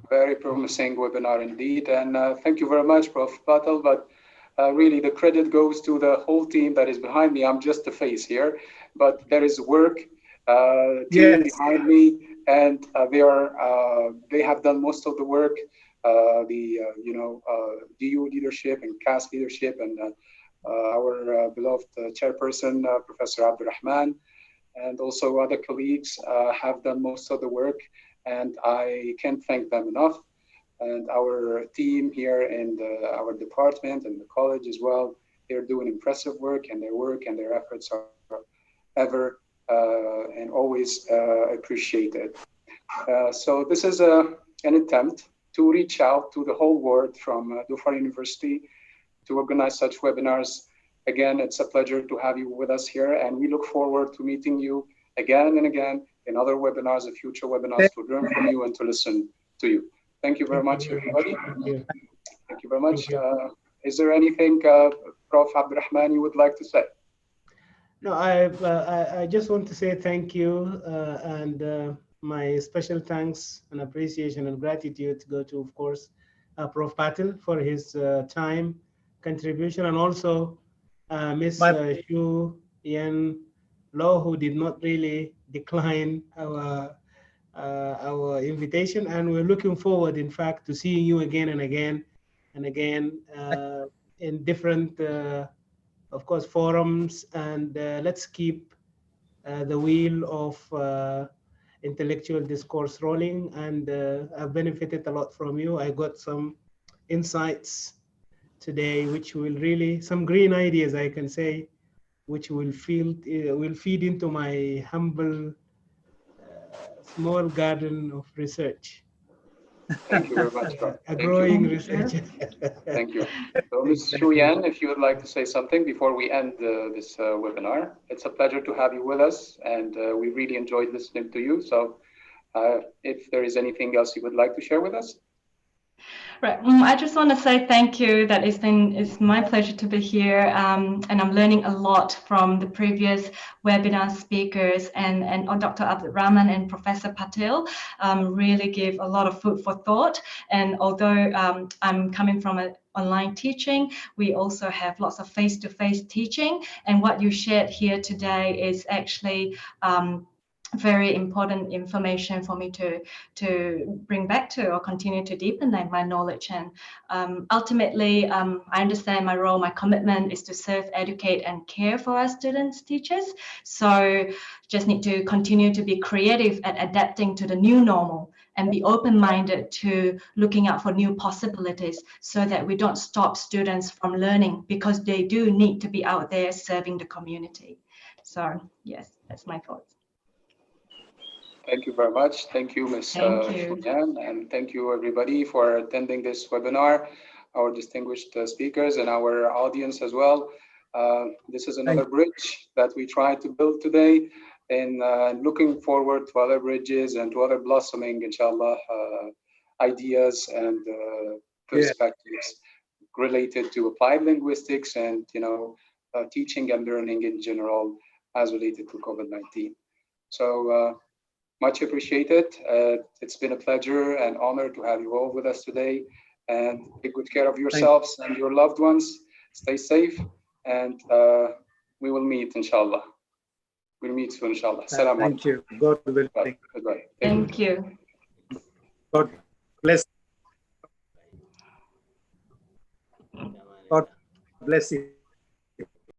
Very promising webinar indeed. And thank you very much, Prof. Patel. But really, the credit goes to the whole team that is behind me. I'm just the face here, but there is work team behind me, and they have done most of the work. DU leadership and CAS leadership, and our beloved chairperson, Professor Abdurrahman, and also other colleagues have done most of the work, and I can't thank them enough. And our team here in our department and the college as well, they're doing impressive work, and their efforts are ever and always appreciated. So this is an attempt to reach out to the whole world from Dhofar University to organize such webinars. Again, it's a pleasure to have you with us here, and we look forward to meeting you again and again in other webinars and future webinars to learn from you and to listen to you. Thank you very much, everybody. Thank you very much. Is there anything, Prof. Abdurrahman, you would like to say? No, I just want to say thank you, and my special thanks and appreciation and gratitude go to, of course, Prof. Patel for his time, contribution, and also Ms. Shu Yen Lo, who did not really decline our invitation, and we're looking forward, in fact, to seeing you again and again and again in different, of course, forums, and let's keep the wheel of intellectual discourse rolling. And I've benefited a lot from you. I got some insights today, which will really, some green ideas, I can say, which will feed into my humble small garden of research. Thank you very much, Prof. A growing research. Thank you. So, Ms. Shu Yan, if you would like to say something before we end this webinar. It's a pleasure to have you with us, and we really enjoyed listening to you. So if there is anything else you would like to share with us. Right. I just want to say thank you. It's my pleasure to be here, and I'm learning a lot from the previous webinar speakers, and Dr. Abdurrahman and Professor Patel really give a lot of food for thought. And although I'm coming from an online teaching, we also have lots of face-to-face teaching, and what you shared here today is actually very important information for me to bring back to or continue to deepen my knowledge. And ultimately, I understand my role, my commitment is to serve, educate, and care for our students, teachers. So just need to continue to be creative at adapting to the new normal and be open-minded to looking out for new possibilities so that we don't stop students from learning, because they do need to be out there serving the community. So yes, that's my thoughts. Thank you very much. Thank you, Ms. Shu Yan, and thank you everybody for attending this webinar, our distinguished speakers and our audience as well. This is another bridge that we try to build today, and looking forward to other bridges and to other blossoming, inshallah, ideas and perspectives related to applied linguistics and teaching and learning in general as related to COVID-19. So much appreciated. It's been a pleasure and honor to have you all with us today, and take good care of yourselves and your loved ones. Stay safe, and we will meet, inshallah. We'll meet soon, inshallah. Salam Thank alaikum. you. God willing. Goodbye. Thank you. God bless. God bless you.